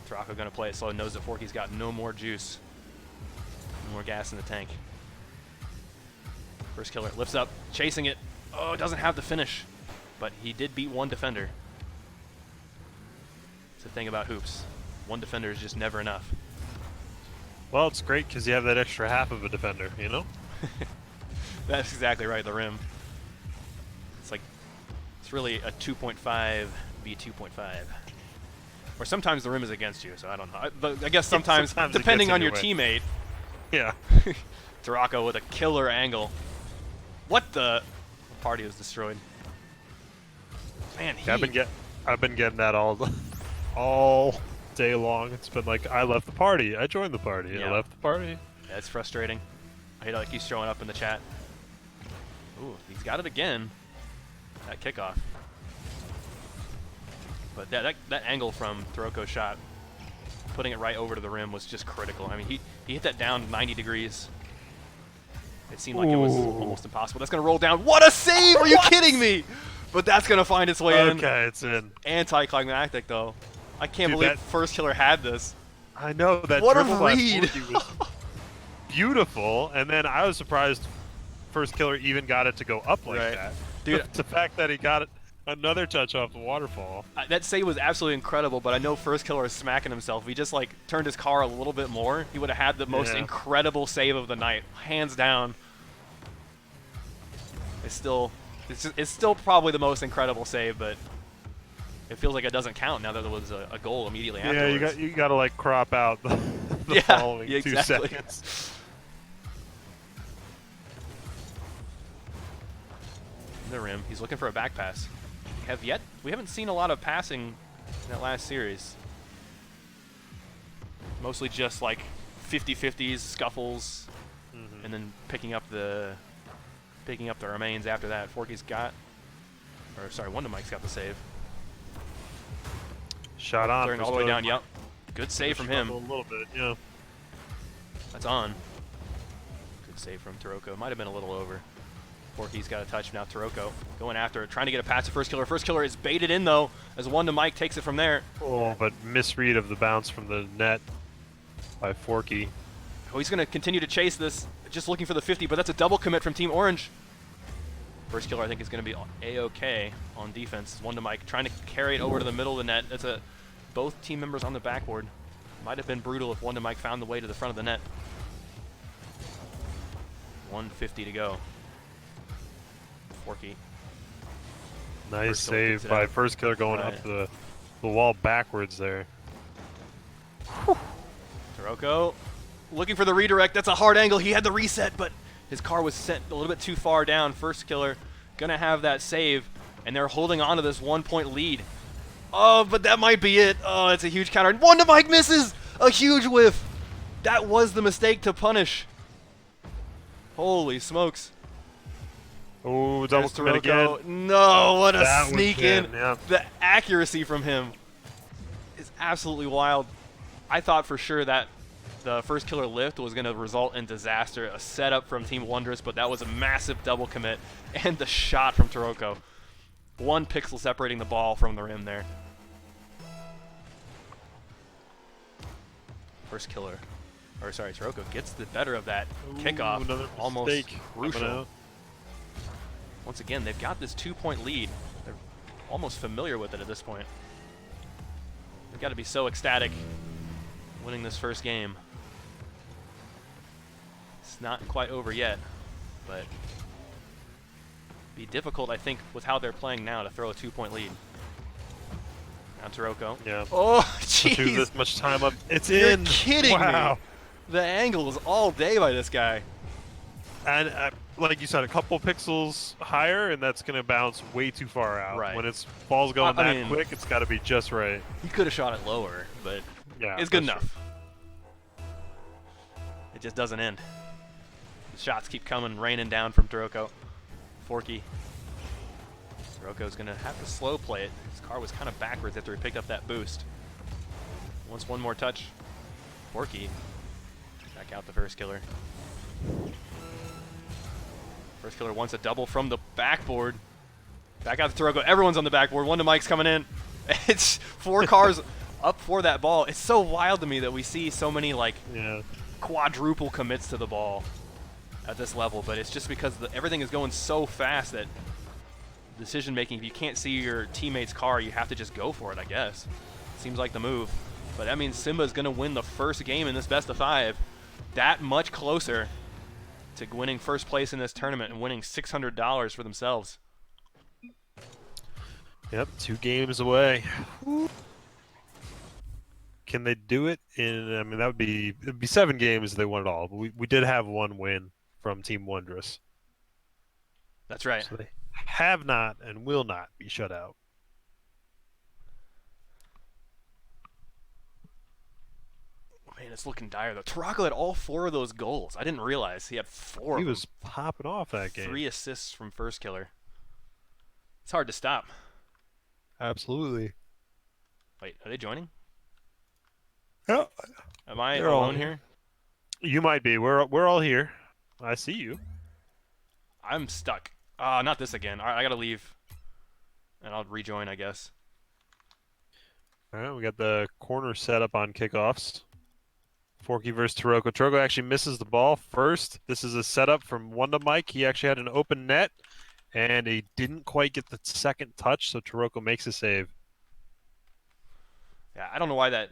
A: Taroco going to play it slow. Knows that Forky's got no more juice. No more gas in the tank. Firstkiller lifts up. Chasing it. Oh, doesn't have the finish. But he did beat one defender. It's the thing about hoops. One defender is just never enough.
B: Well, it's great because you have that extra half of a defender,
A: That's exactly right, the rim. It's really a 2.5 be 2.5. Or sometimes the rim is against you, so I don't know. I guess sometimes depending on your teammate.
B: Yeah.
A: Taroco with a killer angle. What the? The party was destroyed. Man,
B: I've been getting that all day long. It's been like, I left the party. I joined the party. I left the party.
A: Yeah, it's frustrating. I hate how it keeps showing up in the chat. Ooh, he's got it again. That kickoff. But that angle from Taroco's shot, putting it right over to the rim, was just critical. I mean, he hit that down 90 degrees. It seemed like it was almost impossible. That's going to roll down. What a save! Are you kidding me? But that's going to find its way in.
B: Okay, it's in.
A: Anticlimactic, though. I can't believe Firstkiller had this.
B: I know that.
A: What a
B: read! Was beautiful, and then I was surprised Firstkiller even got it to go up like that. Dude, the fact that he got it, another touch off the waterfall.
A: That save was absolutely incredible, but I know Firstkiller is smacking himself. If he just turned his car a little bit more, he would have had the most incredible save of the night, hands down. It's still probably the most incredible save, but it feels like it doesn't count now that there was a goal immediately afterwards.
B: Yeah, you got to crop out the following 2 seconds. The rim. He's looking for a back pass. We haven't seen a lot of passing in that last series. Mostly just 50-50s, scuffles, and then picking up the remains after that. Forky's got, or sorry, WondaMike's got the save. Shot on.
A: Clearing all the way down. Yep. Good save from him.
B: A little bit, yeah.
A: That's on. Good save from Taroco. Might have been a little over. Forky's got a touch now. Taroco going after it, trying to get a pass to Firstkiller. Firstkiller is baited in though, as WondaMike takes it from there.
B: Oh, but misread of the bounce from the net by Forky.
A: Oh, he's going to continue to chase this, just looking for the 50, but that's a double commit from Team Orange. Firstkiller, I think, is going to be A-OK on defense. WondaMike trying to carry it over to the middle of the net. That's both team members on the backboard. Might have been brutal if WondaMike found the way to the front of the net. 150 to go. Forky.
B: Nice save by Firstkiller going up the wall backwards there.
A: Taroco looking for the redirect. That's a hard angle. He had the reset, but his car was sent a little bit too far down. Firstkiller going to have that save, and they're holding on to this 1-point lead. Oh, but that might be it. Oh, it's a huge counter. And WondaMike misses! A huge whiff. That was the mistake to punish. Holy smokes.
B: Oh, double commit again.
A: No, what a sneak in. Yeah. The accuracy from him is absolutely wild. I thought for sure that the Firstkiller lift was going to result in disaster. A setup from Team Wondrous, but that was a massive double commit. And the shot from Taroco. 1 pixel separating the ball from the rim there. Firstkiller, or sorry, Taroco gets the better of that
B: Ooh,
A: kickoff.
B: another
A: Almost
B: mistake coming
A: crucial.
B: out.
A: Once again, they've got this 2-point lead. They're almost familiar with it at this point. They've got to be so ecstatic winning this first game. It's not quite over yet, but be difficult, I think, with how they're playing now to throw a 2-point lead. Now Taroco.
B: Yeah.
A: Oh,
B: To do
A: jeez.
B: this much time up. It's
A: You're
B: in.
A: kidding
B: wow.
A: me. The angle is all day by this guy.
B: And like you said, a couple pixels higher, and that's going to bounce way too far out.
A: Right.
B: When it's ball's going
A: I
B: that
A: mean,
B: quick, it's got to be just right.
A: He could have shot it lower, but
B: Yeah,
A: it's good
B: that's
A: enough. It just doesn't end. The shots keep coming, raining down from Taroco. Forky. Taroco's going to have to slow play it. His car was kind of backwards after he picked up that boost. Wants one more touch. Forky. Back out the Firstkiller. Firstkiller wants a double from the backboard. Back out to Taroco. Everyone's on the backboard. WondaMike's coming in. It's 4 cars up for that ball. It's so wild to me that we see so many like
B: Yeah.
A: quadruple commits to the ball at this level, but it's just because everything is going so fast that decision making, if you can't see your teammate's car, you have to just go for it, I guess. Seems like the move. But that means Simba is going to win the first game in this best of 5. That much closer to winning first place in this tournament and winning $600 for themselves.
B: Yep, 2 games away. Can they do it in? I mean, it'd be 7 games if they won it all. But we did have 1 win from Team Wondrous.
A: That's right.
B: So they have not and will not be shut out.
A: Man, it's looking dire though. Taroco had all 4 of those goals. I didn't realize he had 4.
B: He
A: of
B: was popping off that game.
A: 3 assists from Firstkiller. It's hard to stop.
B: Absolutely.
A: Wait, are they joining?
B: Yeah.
A: Am I
B: They're all
A: alone
B: here.
A: here?
B: You might be. We're all here. I see you.
A: I'm stuck. Ah, not this again. All right, I gotta leave, and I'll rejoin, I guess.
B: All right, we got the corner set up on kickoffs. Forky versus Taroco. Taroco actually misses the ball first. This is a setup from WondaMike. He actually had an open net, and he didn't quite get the second touch, so Taroco makes a save.
A: Yeah, I don't know why that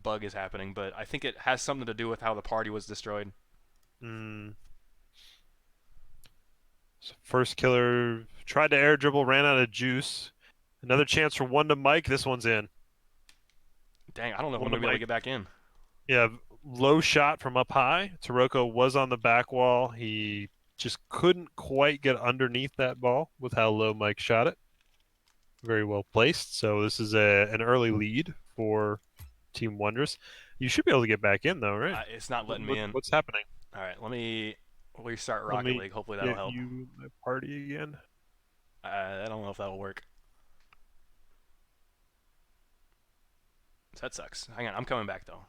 A: bug is happening, but I think it has something to do with how the party was destroyed.
B: So Firstkiller tried to air dribble, ran out of juice. Another chance for WondaMike. This one's in.
A: Dang, I don't know if I'm gonna be able to get back in.
B: Yeah, low shot from up high. Taroco was on the back wall. He just couldn't quite get underneath that ball with how low Mike shot it. Very well placed. So this is an early lead for Team Wondrous. You should be able to get back in though, right?
A: It's not letting me in.
B: What's happening?
A: All right, let me restart Rocket League. Hopefully that'll help.
B: You my party again.
A: I don't know if that'll work. That sucks. Hang on, I'm coming back though.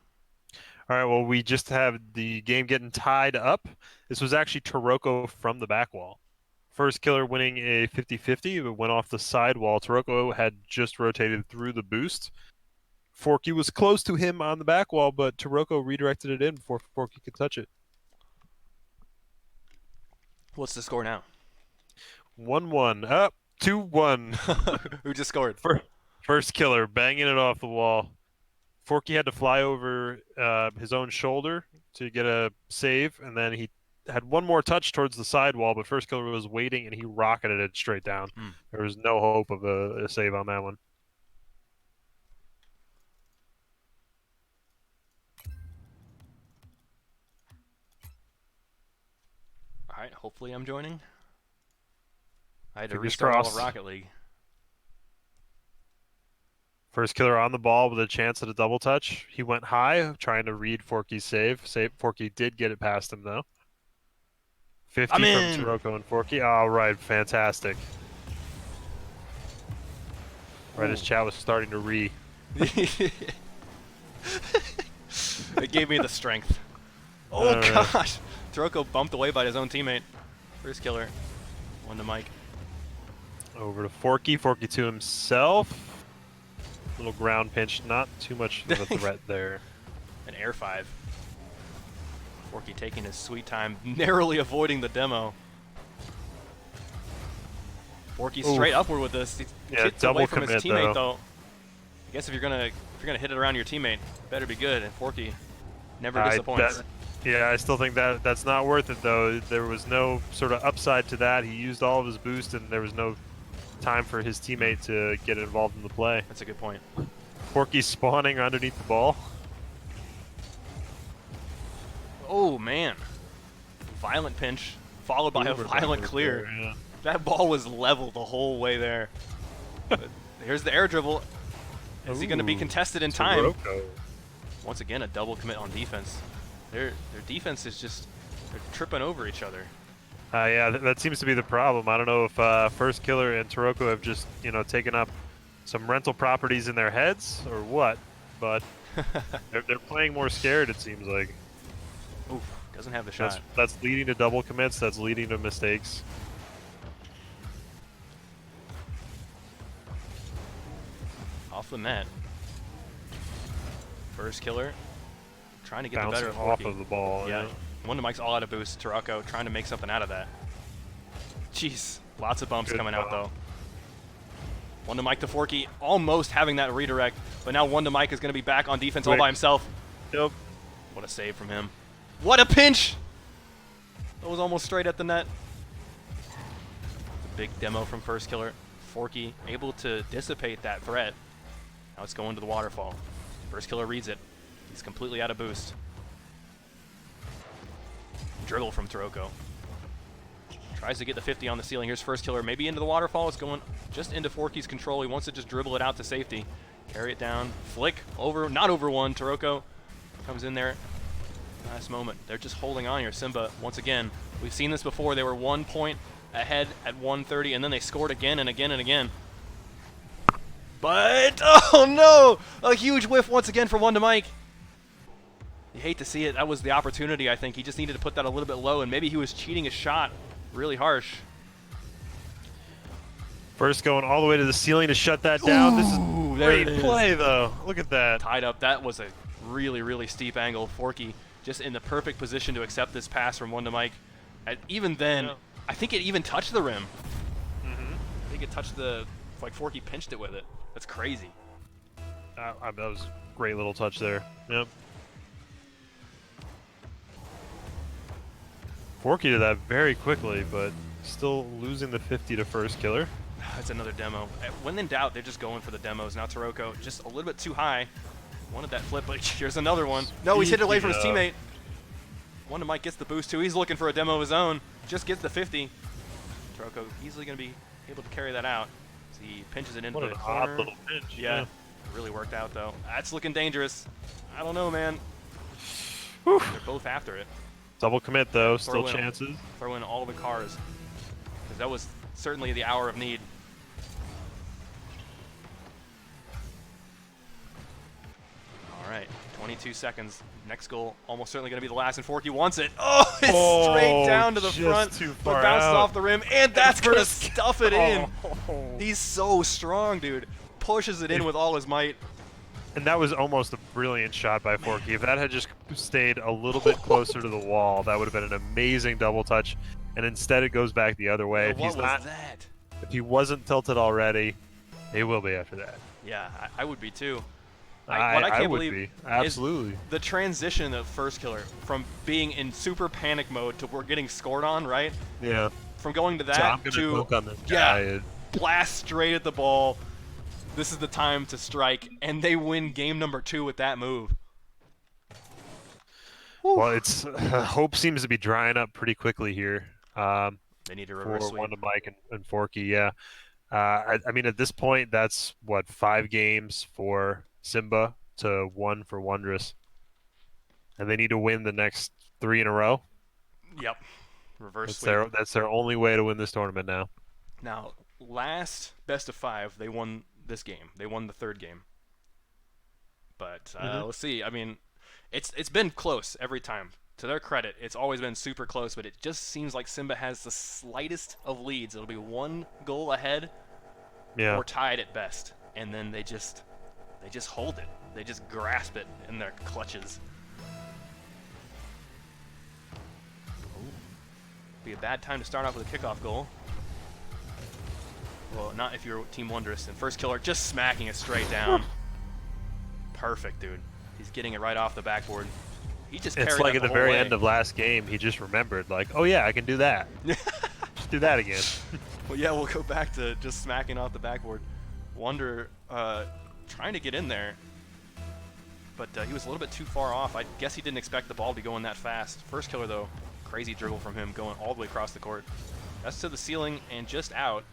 B: All right, well, we just have the game getting tied up. This was actually Taroco from the back wall. Firstkiller winning a 50-50, but went off the side wall. Taroco had just rotated through the boost. Forky was close to him on the back wall, but Taroco redirected it in before Forky could touch it.
A: What's the score now?
B: 1-1. Up, 2-1.
A: Who just scored?
B: Firstkiller banging it off the wall. Forky had to fly over his own shoulder to get a save, and then he had one more touch towards the sidewall, but Firstkiller was waiting, and he rocketed it straight down. There was no hope of a save on that one.
A: All right, hopefully I'm joining. I had to
B: Fingers
A: restart all of
B: crossed.
A: Rocket League.
B: Firstkiller on the ball with a chance at a double touch. He went high, trying to read Forky's save. Forky did get it past him, though. 50 from Taroco and Forky. All right, fantastic. Right as chat was starting to re.
A: It gave me the strength. Oh, gosh. Taroco bumped away by his own teammate. Firstkiller. WondaMike.
B: Over to Forky. Forky to himself. Little ground pinch. Not too much of a threat there.
A: An air 5. Forky taking his sweet time, narrowly avoiding the demo. Forky straight upward with this. He hits away from his teammate though. I guess if you're gonna hit it around your teammate, better be good. And Forky never disappoints.
B: Yeah, I still think that's not worth it though. There was no sort of upside to that. He used all of his boost, and there was no time for his teammate to get involved in the play.
A: That's a good point.
B: Forky's spawning underneath the ball.
A: Oh man, violent pinch followed by a violent clear.
B: There, yeah.
A: That ball was level the whole way there. But here's the air dribble. Is he going to be contested in time?
B: Taroco.
A: Once again, a double commit on defense. Their defense is just they're tripping over each other.
B: Yeah, that seems to be the problem. I don't know if Firstkiller and Taroco have just taken up some rental properties in their heads or what, but they're playing more scared. It seems like.
A: Oof, doesn't have the shot.
B: That's leading to double commits. That's leading to mistakes.
A: Off the net. Firstkiller trying to get the better of
B: off
A: Forky.
B: of the ball.
A: Yeah. WondaMike's all out of boost. Taroco trying to make something out of that. Jeez, lots of bumps coming out though. WondaMike to Forky, almost having that redirect, but now WondaMike is going to be back on defense all by himself.
B: Yep.
A: What a save from him. What a pinch! That was almost straight at the net. A big demo from Firstkiller. Forky able to dissipate that threat. Now it's going to the waterfall. Firstkiller reads it. He's completely out of boost. Dribble from Taroco. Tries to get the 50 on the ceiling. Here's Firstkiller. Maybe into the waterfall. It's going just into Forky's control. He wants to just dribble it out to safety. Carry it down. Flick over. Not over one. Taroco comes in there. Last moment. They're just holding on here. Simba, once again. We've seen this before. They were 1 point ahead at 1:30, and then they scored again and again and again. But, oh no! A huge whiff once again for WondaMike. You hate to see it. That was the opportunity, I think. He just needed to put that a little bit low, and maybe he was cheating a shot. Really harsh.
B: First going all the way to the ceiling to shut that down.
A: Ooh,
B: this is great play, though. Look at that.
A: Tied up. That was a really, really steep angle. Forky just in the perfect position to accept this pass from WondaMike. And even then, I think it even touched the rim. I think it touched the, like Forky pinched it with it. That's crazy.
B: That was a great little touch there. Yep. Forky did that very quickly, but still losing the 50 to Firstkiller.
A: That's another demo. When in doubt, they're just going for the demos. Now Taroco just a little bit too high. Wanted that flip, but here's another one. No, he's hit it away from his teammate. WondaMike gets the boost too. He's looking for a demo of his own. Just gets the 50. Taroco easily going to be able to carry that out. So he pinches it into the corner.
B: What an odd little pinch.
A: Yeah, it really worked out though. That's looking dangerous. I don't know, man.
B: Whew.
A: They're both after it.
B: Double commit though, still chances.
A: Throw in all the cars. Because that was certainly the hour of need. All right, 22 seconds. Next goal, almost certainly going to be the last, and Forky wants it. Oh, it's straight down to the front, but bounces off the rim, and that's going to stuff it in. He's so strong, dude. Pushes it in with all his might.
B: And that was almost a brilliant shot by Forky. If that had just stayed a little bit closer to the wall, that would have been an amazing double touch. And instead, it goes back the other way. If he wasn't tilted already, he will be after that.
A: Yeah, I would be too.
B: What I can't
A: believe
B: be. Absolutely.
A: Is the transition of Firstkiller from being in super panic mode to we're getting scored on, right?
B: Yeah.
A: From going to that to blast straight at the ball. This is the time to strike, and they win game number 2 with that move.
B: Well, it's hope seems to be drying up pretty quickly here.
A: They need to reverse
B: for WondaMike and Forky. Yeah. I mean, at this point, that's what 5 games for Simba to 1 for Wondrous, and they need to win the next 3 in a row.
A: Yep. Reverse sweep.
B: That's their only way to win this tournament now.
A: Now, last best of 5, they won this game. They won the 3rd game. But let's see. I mean, it's been close every time. To their credit, it's always been super close, but it just seems like Simba has the slightest of leads. It'll be 1 goal ahead or tied at best. And then they just hold it. They just grasp it in their clutches. Be a bad time to start off with a kickoff goal. Well, not if you're Team Wondrous. And Firstkiller just smacking it straight down. Perfect, dude. He's getting it right off the backboard. He just carried
B: It's like
A: that
B: at the
A: whole
B: very
A: way.
B: end of last game, he just remembered, like, oh yeah, I can do that. Just do that again.
A: Well, yeah, we'll go back to just smacking off the backboard. Wonder trying to get in there, but he was a little bit too far off. I guess he didn't expect the ball to be going that fast. Firstkiller, though, crazy dribble from him going all the way across the court. That's to the ceiling and just out.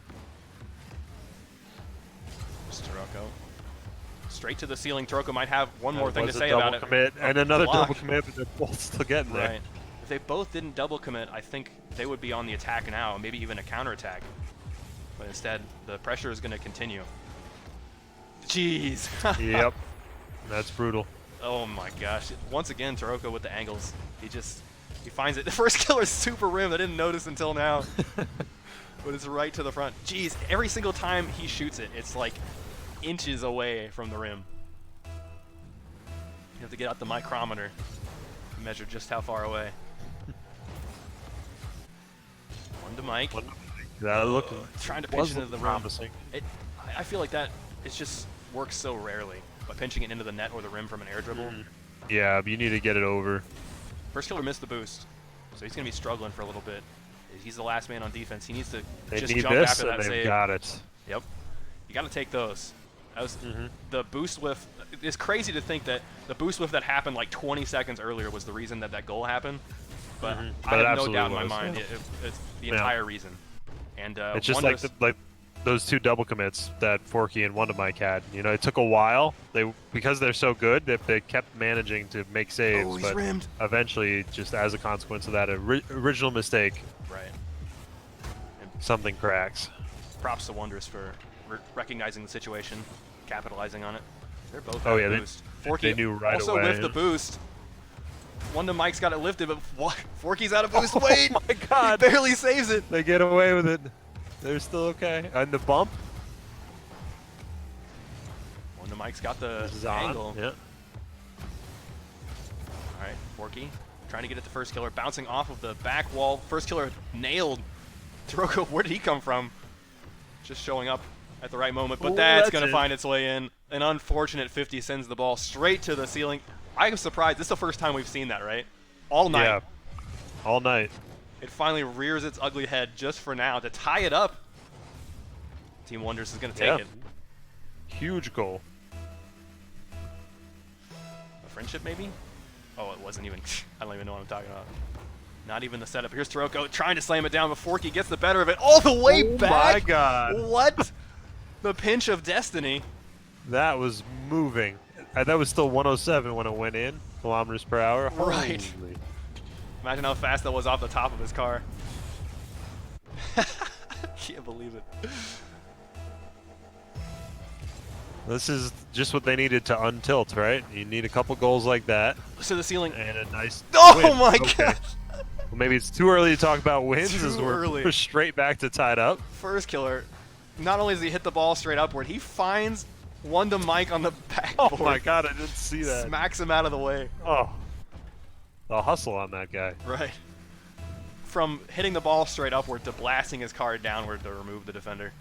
A: Taroco. Straight to the ceiling. Taroco might have one more thing to say about it.
B: Commit, and another
A: block.
B: double commit, but they're both still getting there.
A: Right. If they both didn't double commit, I think they would be on the attack now, maybe even a counterattack. But instead, the pressure is going to continue. Jeez.
B: Yep. That's brutal.
A: Oh my gosh. Once again, Taroco with the angles. He finds it. The Firstkiller is super rimmed. I didn't notice until now. But it's right to the front. Jeez, every single time he shoots it, it's like inches away from the rim. You have to get out the micrometer to measure just how far away. WondaMike.
B: That looked
A: trying to pinch it into the rim.
B: promising.
A: I feel like that it just works so rarely by pinching it into the net or the rim from an air dribble.
B: Yeah, but you need to get it over.
A: Firstkiller missed the boost, so he's going to be struggling for a little bit. He's the last man on defense. He needs to
B: They
A: just
B: need
A: jump
B: this,
A: after
B: and
A: that
B: they've
A: save.
B: got it.
A: Yep. You got to take those. That was the boost whiff. It's crazy to think that the boost whiff that happened like 20 seconds earlier was the reason that that goal happened. But I have no doubt in my mind it's the entire reason. And
B: it's just like those two double commits that Forky and WondaMike had. You know, it took a while. Because they're so good that they kept managing to make saves.
A: Oh, he's
B: but
A: rimmed.
B: eventually, just as a consequence of that original mistake,
A: Right.
B: something cracks.
A: Props to Wondrous for recognizing the situation, capitalizing on it. They're both
B: Oh,
A: out
B: yeah,
A: of boost. Forky
B: they knew right
A: also
B: away.
A: whiffed the boost. WondaMike's got it lifted, but what? Forky's out of boost. Wait!
B: Oh my God!
A: He barely saves it.
B: They get away with it. They're still okay. And the bump.
A: WondaMike's got the
B: This is
A: angle.
B: on. Yeah.
A: All right, Forky trying to get it to Firstkiller, bouncing off of the back wall. Firstkiller nailed Taroco. Where did he come from? Just showing up at the right moment, but
B: Ooh,
A: that's
B: that's
A: going to
B: it.
A: find its way in. An unfortunate 50 sends the ball straight to the ceiling. I'm surprised. This is the first time we've seen that, right? All night.
B: Yeah. All night.
A: It finally rears its ugly head just for now to tie it up. Team Wondrous is going to take it.
B: Huge goal.
A: A friendship, maybe? Oh, it wasn't even. I don't even know what I'm talking about. Not even the setup. Here's Taroco trying to slam it down, but Forky gets the better of it all the way back.
B: Oh my God.
A: What? The pinch of destiny.
B: That was moving. That was still 107 when it went in, kilometers per hour.
A: Right.
B: Holy.
A: Imagine how fast that was off the top of his car. Can't believe it.
B: This is just what they needed to untilt, right? You need a couple goals like that.
A: To the ceiling.
B: And a nice
A: Oh
B: win.
A: my
B: Okay.
A: gosh.
B: Well, maybe it's too early to talk about wins
A: Too
B: as we're
A: early.
B: straight back to tied up.
A: Firstkiller. Not only does he hit the ball straight upward, he finds WondaMike on the backboard.
B: Oh my God, I didn't see that.
A: Smacks him out of the way.
B: Oh, the hustle on that guy.
A: Right. From hitting the ball straight upward to blasting his card downward to remove the defender.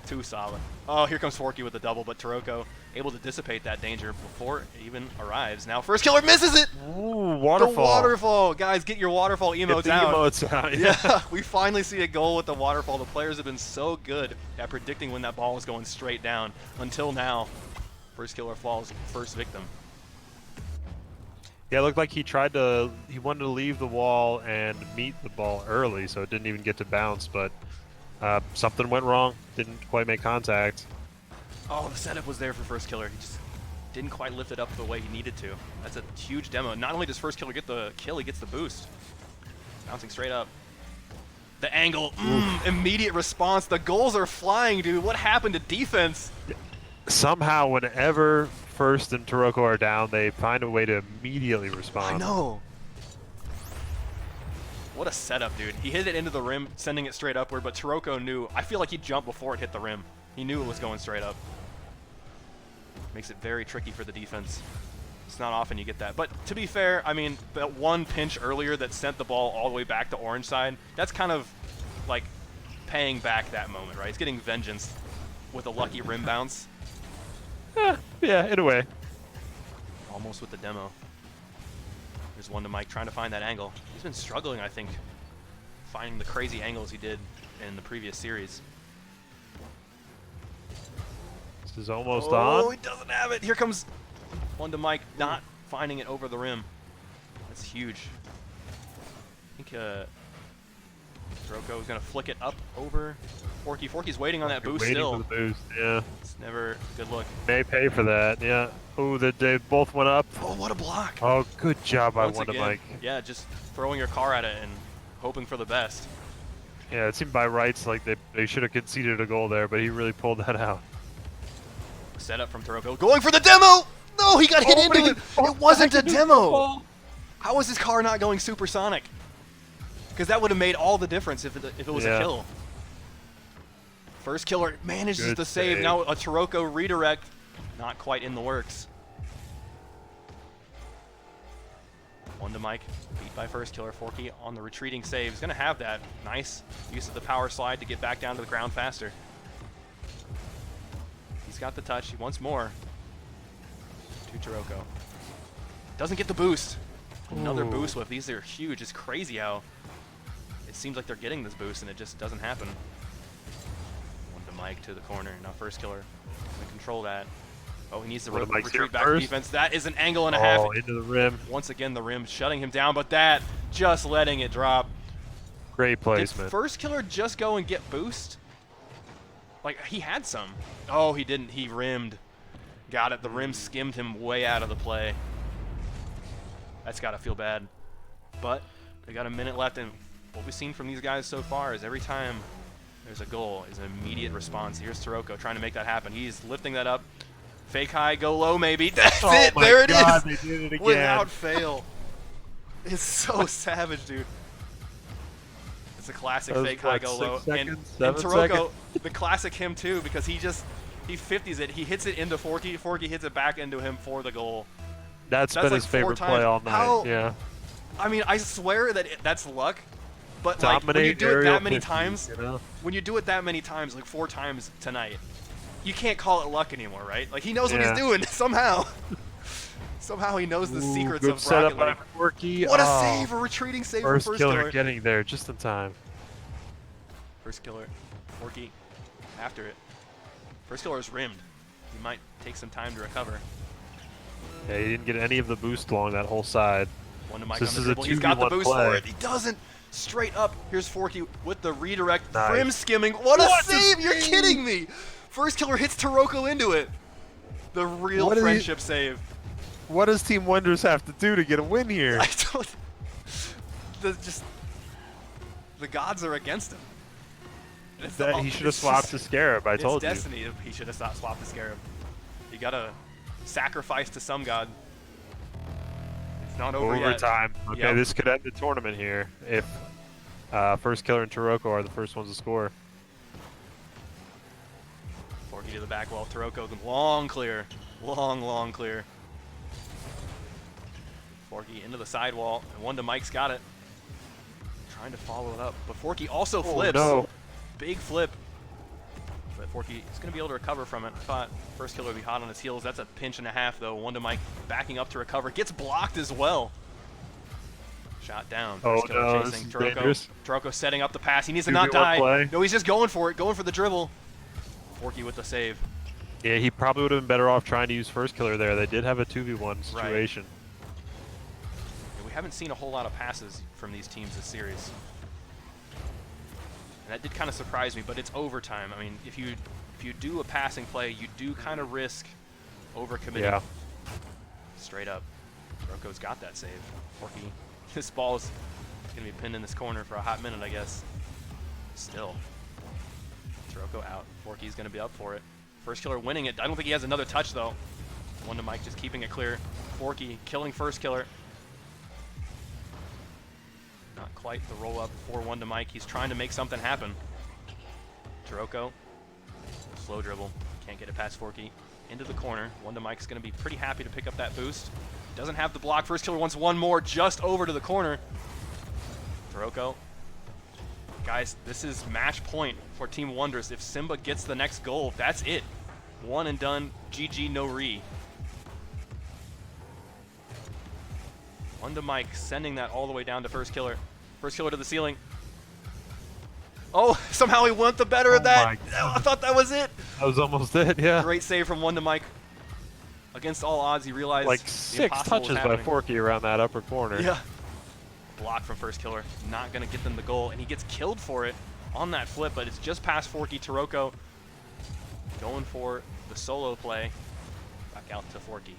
A: Too solid. Oh, here comes Forky with the double, but Taroco able to dissipate that danger before it even arrives. Now Firstkiller misses it!
B: Ooh, waterfall.
A: The waterfall! Guys, get your waterfall emotes
B: Get the
A: out.
B: emotes out.
A: Yeah, we finally see a goal with the waterfall. The players have been so good at predicting when that ball was going straight down. Until now, Firstkiller falls first victim.
B: Yeah, it looked like he wanted to leave the wall and meet the ball early, so it didn't even get to bounce, but something went wrong. Didn't quite make contact.
A: Oh, the setup was there for Firstkiller. He just didn't quite lift it up the way he needed to. That's a huge demo. Not only does Firstkiller get the kill, he gets the boost. Bouncing straight up. The angle, immediate response. The goals are flying, dude. What happened to defense?
B: Somehow, whenever First and Taroco are down, they find a way to immediately respond.
A: I know. What a setup, dude. He hit it into the rim, sending it straight upward, but Taroco knew. I feel like he jumped before it hit the rim. He knew it was going straight up. Makes it very tricky for the defense. It's not often you get that. But to be fair, I mean, that one pinch earlier that sent the ball all the way back to orange side, that's kind of like paying back that moment, right? He's getting vengeance with a lucky rim bounce.
B: Yeah, in a way.
A: Almost with the demo. There's WondaMike trying to find that angle. He's been struggling, I think, finding the crazy angles he did in the previous series.
B: This is almost
A: Oh,
B: on.
A: he doesn't have it. Here comes WondaMike not finding it over the rim. That's huge. I think Taroco is going to flick it up over Forky. Forky's waiting on that boost
B: Waiting
A: still.
B: for the boost, yeah.
A: It's never a good look.
B: May pay for that, yeah. Oh, they both went up.
A: Oh, what a block.
B: Oh, good job by
A: Once again,
B: WondaMike.
A: yeah, just throwing your car at it and hoping for the best.
B: Yeah, it seemed by rights like they should have conceded a goal there, but he really pulled that out.
A: Set up from Taroco. Going for the demo! No, he got hit into it. It wasn't a demo. How was his car not going supersonic? Because that would have made all the difference if it was a kill. Firstkiller manages
B: Good
A: to save.
B: save.
A: Now a Taroco redirect. Not quite in the works. WondaMike beat by Firstkiller. Forky on the retreating save. He's going to have that. Nice use of the power slide to get back down to the ground faster. He's got the touch. He wants more. To Taroco. Doesn't get the boost. Another boost whip. These are huge. It's crazy how it seems like they're getting this boost and it just doesn't happen. WondaMike to the corner. Now Firstkiller can control that. Oh, he needs to retreat back to defense. That is an angle and a half.
B: Oh, into the rim.
A: Once again, the rim shutting him down, but that just letting it drop.
B: Great placement.
A: Did Firstkiller just go and get boost? Like, he had some. Oh, he didn't. He rimmed. Got it. The rim skimmed him way out of the play. That's got to feel bad. But they got a minute left, and what we've seen from these guys so far is every time there's a goal is an immediate response. Here's Taroco trying to make that happen. He's lifting that up. Fake high, go low maybe. That's it. There it is.
B: They did it again.
A: Without fail. It's so savage, dude. It's a classic fake high, go low. And Taroco, the classic him too, because he 50s it. He hits it into Forky. Forky hits it back into him for the goal.
B: That's been
A: like
B: his favorite
A: 4
B: play
A: times.
B: all night. Yeah.
A: I mean, I swear that that's luck. But like, when you do it that many times, when you do it that many times, like 4 times tonight, you can't call it luck anymore, right? Like, he knows what he's doing somehow. Somehow he knows the secrets of Rocket League.
B: Forky.
A: What a save! A retreating save from
B: Firstkiller getting there just in time.
A: Firstkiller, Forky, after it. Firstkiller is rimmed. He might take some time to recover.
B: Yeah, he didn't get any of the boost along that whole side.
A: WondaMike on the dribble. He's got the boost for it. He doesn't. Straight up. Here's Forky with the redirect.
B: Nice.
A: Rim skimming. What a save! You're kidding me! Firstkiller hits Taroco into it. The real friendship save.
B: What does Team Wonders have to do to get a win here?
A: I don't. The gods are against him.
B: He should have swapped the Scarab. I told you.
A: It's destiny. He should have swapped the Scarab. You gotta sacrifice to some god. It's not over yet.
B: Overtime. Okay, this could end the tournament here if Firstkiller and Taroco are the first ones to score.
A: Forky to the back wall. Taroco, long clear. Long clear. Forky into the sidewall. And WondaMike's got it. Trying to follow it up. But Forky also flips.
B: No.
A: Big flip. But Forky is going to be able to recover from it. I thought Firstkiller would be hot on his heels. That's a pinch and a half, though. WondaMike backing up to recover. Gets blocked as well. Shot down. Firstkiller chasing Taroco. Taroco setting up the pass. He needs to not die. No, he's just going for it. Going for the dribble. Forky with the save.
B: Yeah, he probably would have been better off trying to use Firstkiller there. They did have a 2v1 situation.
A: Right. We haven't seen a whole lot of passes from these teams this series. And that did kind of surprise me, but it's overtime. I mean, if you do a passing play, you do kind of risk overcommitting.
B: Yeah.
A: Straight up. Taroco's got that save. Forky, this ball is going to be pinned in this corner for a hot minute, I guess. Still. Taroco out. Forky's going to be up for it. Firstkiller winning it. I don't think he has another touch, though. WondaMike just keeping it clear. Forky killing Firstkiller. Not quite the roll-up for WondaMike. He's trying to make something happen. Taroco. Slow dribble. Can't get it past Forky. into the corner. WondaMike's going to be pretty happy to pick up that boost. Doesn't have the block. Firstkiller wants one more just over to the corner. Taroco. Guys, this is match point for Team Wonders. If Simba gets the next goal, that's it. One and done. GG, no re. WondaMike sending that all the way down to Firstkiller. Firstkiller to the ceiling. Oh, somehow he went the better of that. I thought that was it.
B: That was almost it, yeah.
A: Great save from WondaMike. Against all odds, he realized
B: like
A: the
B: 6
A: impossible was
B: touches by
A: happening.
B: Forky around that upper corner.
A: Yeah. Block from Firstkiller. Not going to get them the goal, and he gets killed for it on that flip, but it's just past Forky. Taroco going for the solo play. Back out to Forky.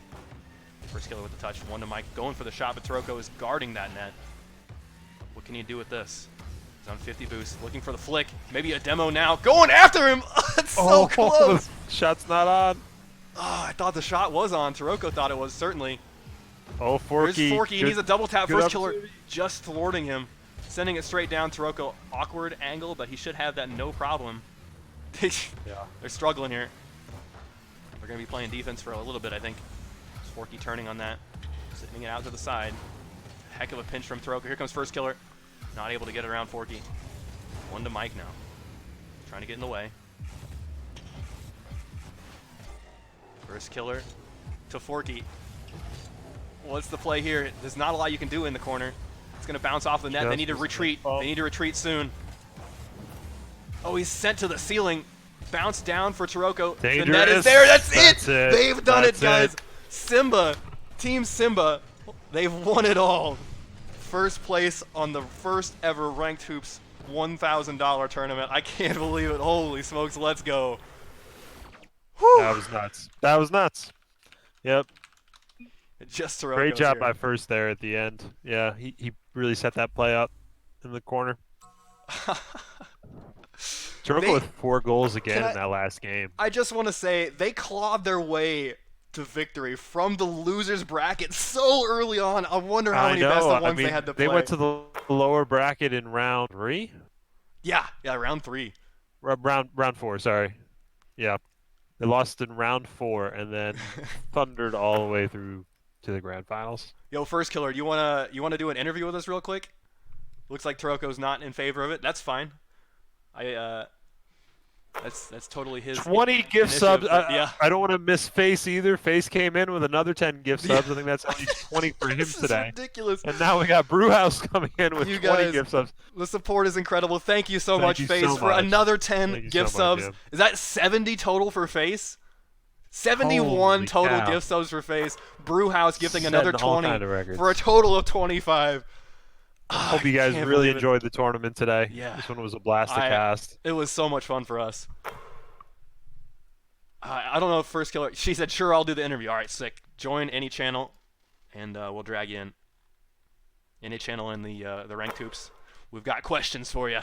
A: Firstkiller with the touch. WondaMike going for the shot, but Taroco is guarding that net. What can he do with this? He's on 50 boost, looking for the flick. Maybe a demo now. Going after him! It's so close!
B: The shot's not on.
A: Oh, I thought the shot was on. Taroco thought it was, certainly.
B: Oh, Forky.
A: There's Forky. He needs a double tap.
B: good
A: Firstkiller just thwarting him. Sending it straight down. Taroco, awkward angle, but he should have that no problem. They're struggling here. They're going to be playing defense for a little bit, I think. Forky turning on that. Sending it out to the side. Heck of a pinch from Taroco. Here comes Firstkiller. Not able to get around Forky. WondaMike now. Trying to get in the way. Firstkiller to Forky. What's the play here? There's not a lot you can do in the corner. It's going to bounce off the net. They need to retreat. They need to retreat soon. Oh, he's sent to the ceiling. Bounce down for Taroco. The net is there. That's it. They've done it, guys. Simba, Team Simba, they've won it all. First place on the first ever Ranked Hoops $1,000 tournament. I can't believe it. Holy smokes, let's go. Whew.
B: That was nuts. That was nuts. Yep.
A: Just Taroco.
B: Great job by First there at the end. Yeah, he really set that play up in the corner. Taroco with 4 goals again in that last game.
A: I just want to say, they clawed their way to victory from the losers bracket so early on. I wonder how many best of ones they had to play.
B: They went to the lower bracket in round 3?
A: Yeah, round 3.
B: Round 4, sorry. Yeah. They lost in round 4 and then thundered all the way through to the grand finals.
A: Yo, Firstkiller, you wanna do an interview with us real quick? Looks like Taroco's not in favor of it. That's fine. That's totally his
B: 20 gift subs.
A: Yeah.
B: I don't want to miss Face either. Face came in with another 10 gift subs. I think that's only 20 for him today.
A: This is ridiculous.
B: And now we got Brewhouse coming in with 20 gift subs.
A: The support is incredible. Thank you so much, Face, for another 10 gift subs. Is that 70 total for Face? 71 total gift subs for Face. Brewhouse gifting another 20 for a total of 25.
B: Hope you guys really enjoyed the tournament today.
A: Yeah.
B: This one was a blast to cast.
A: It was so much fun for us. I don't know if Firstkiller... She said, sure, I'll do the interview. All right, sick. Join any channel, and we'll drag you in. Any channel in the Ranked Hoops. We've got questions for you.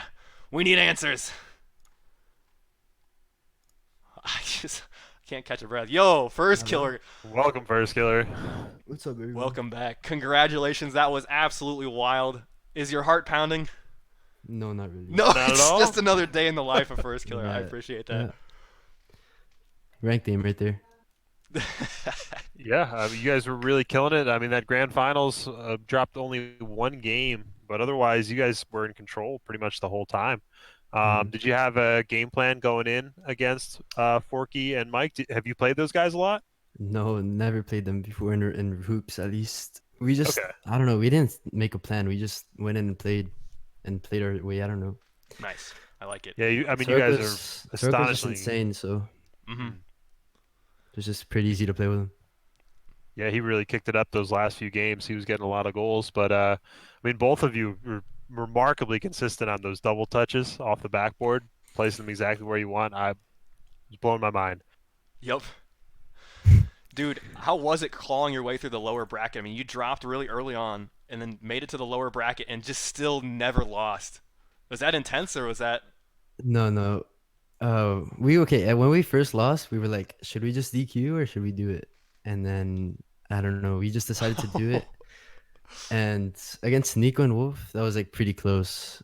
A: We need answers. I just can't catch a breath. Yo, Firstkiller.
B: Welcome, Firstkiller.
C: What's up, everyone?
A: Welcome back. Congratulations. That was absolutely wild. Is your heart pounding?
C: No, not really.
A: No, it's just another day in the life of Firstkiller. I appreciate that.
C: Yeah. Ranked aim right there.
B: Yeah, you guys were really killing it. I mean, that grand finals dropped only 1 game, but otherwise you guys were in control pretty much the whole time. Did you have a game plan going in against Forky and Mike? Have you played those guys a lot?
C: No, never played them before in hoops, at least. We just, I don't know, we didn't make a plan. We just went in and played our way. I don't know.
A: Nice. I like it.
B: Yeah, you guys are astonishingly
C: insane, so
A: mm-hmm.
C: It was just pretty easy to play with him.
B: Yeah, he really kicked it up those last few games. He was getting a lot of goals, but I mean, both of you were remarkably consistent on those double touches off the backboard, placing them exactly where you want. I was blowing my mind.
A: Yep. Dude, how was it clawing your way through the lower bracket? I mean, you dropped really early on and then made it to the lower bracket and just still never lost. Was that intense or was that?
C: No. When we first lost, we were like, should we just DQ or should we do it? And then, I don't know, we just decided to do it. And against Nico and Wolf, that was like pretty close.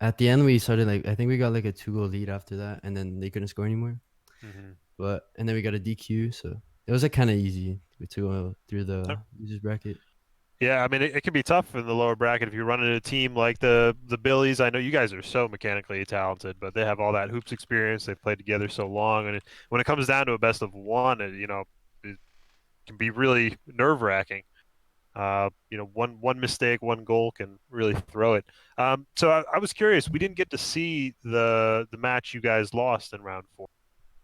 C: At the end, we started I think we got like a 2-goal lead after that, and then they couldn't score anymore.
B: Mm-hmm.
C: but and then we got a DQ, so it was like kind of easy to go through the losers bracket.
B: Yeah, I mean it can be tough in the lower bracket if you're running a team like the Billies. I know you guys are so mechanically talented, but they have all that hoops experience. They've played together so long, and when it comes down to a best of one, it can be really nerve-wracking. One mistake, one goal can really throw it. So I was curious. We didn't get to see the match you guys lost in round 4.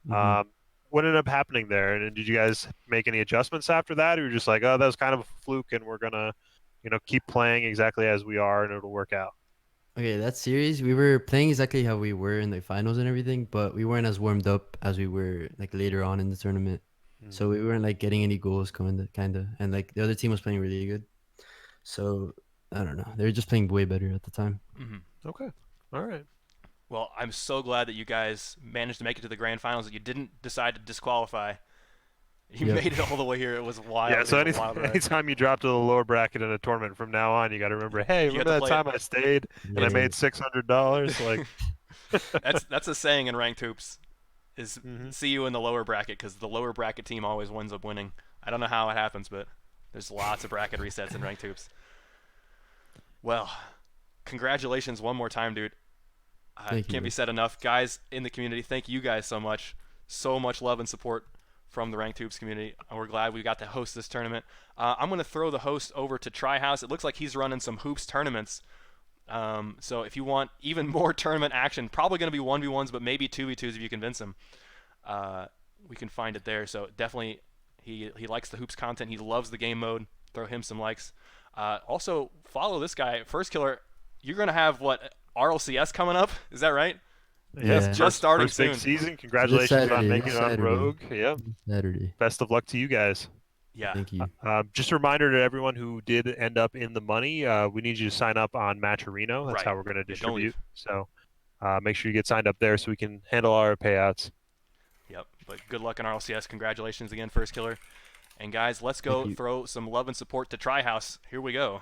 C: Hmm.
B: What ended up happening there? And did you guys make any adjustments after that, or were you just like, oh, that was kind of a fluke, and we're gonna, keep playing exactly as we are, and it'll work out?
C: Okay, that series we were playing exactly how we were in the finals and everything, but we weren't as warmed up as we were like later on in the tournament.
B: Mm.
C: So we weren't like getting any goals coming, kind of, and like the other team was playing really good. So I don't know, they were just playing way better at the time.
A: Hmm.
B: Okay, all right.
A: Well, I'm so glad that you guys managed to make it to the grand finals. That you didn't decide to disqualify. You
C: Yep.
A: made it all the way here. It was wild.
B: Yeah.
A: It
B: So
A: was a wild ride.
B: anytime you drop to the lower bracket in a tournament from now on, you got to remember, hey,
A: You got
B: remember
A: to
B: that
A: play it.
B: time I stayed and I
C: Yeah.
B: made $600? Like,
A: That's a saying in ranked hoops. Is
B: hmm
A: see you in the lower bracket because the lower bracket team always winds up winning. I don't know how it happens, but there's lots of bracket resets in ranked hoops. Well, congratulations one more time, dude.
C: Thank you,
A: Can't be
C: bro.
A: said enough. Guys in the community, thank you guys so much. So much love and support from the Ranked Hoops community. And we're glad we got to host this tournament. I'm going to throw the host over to Tryhouse. It looks like he's running some hoops tournaments. So if you want even more tournament action, probably going to be 1v1s, but maybe 2v2s if you convince him. We can find it there. So definitely, he likes the hoops content. He loves the game mode. Throw him some likes. Also, follow this guy, Firstkiller. You're going to have, what, RLCS coming up? Is that right?
B: yes,
C: Yeah.
A: Just starting
B: first big
A: soon.
B: season. Congratulations on making
C: This
B: it on
C: Saturday,
B: Rogue. Yeah.
C: Saturday.
B: Best of luck to you guys.
A: Yeah.
C: Thank you.
B: Just a reminder to everyone who did end up in the money, we need you to sign up on Matcherino. That's
A: Right.
B: how we're going to
A: Yeah, don't
B: distribute.
A: leave.
B: So make sure you get signed up there so we can handle our payouts.
A: Yep. But good luck in RLCS. Congratulations again, Firstkiller. And guys, let's
C: Thank
A: go
C: you.
A: throw some love and support to Tryhouse. Here we go.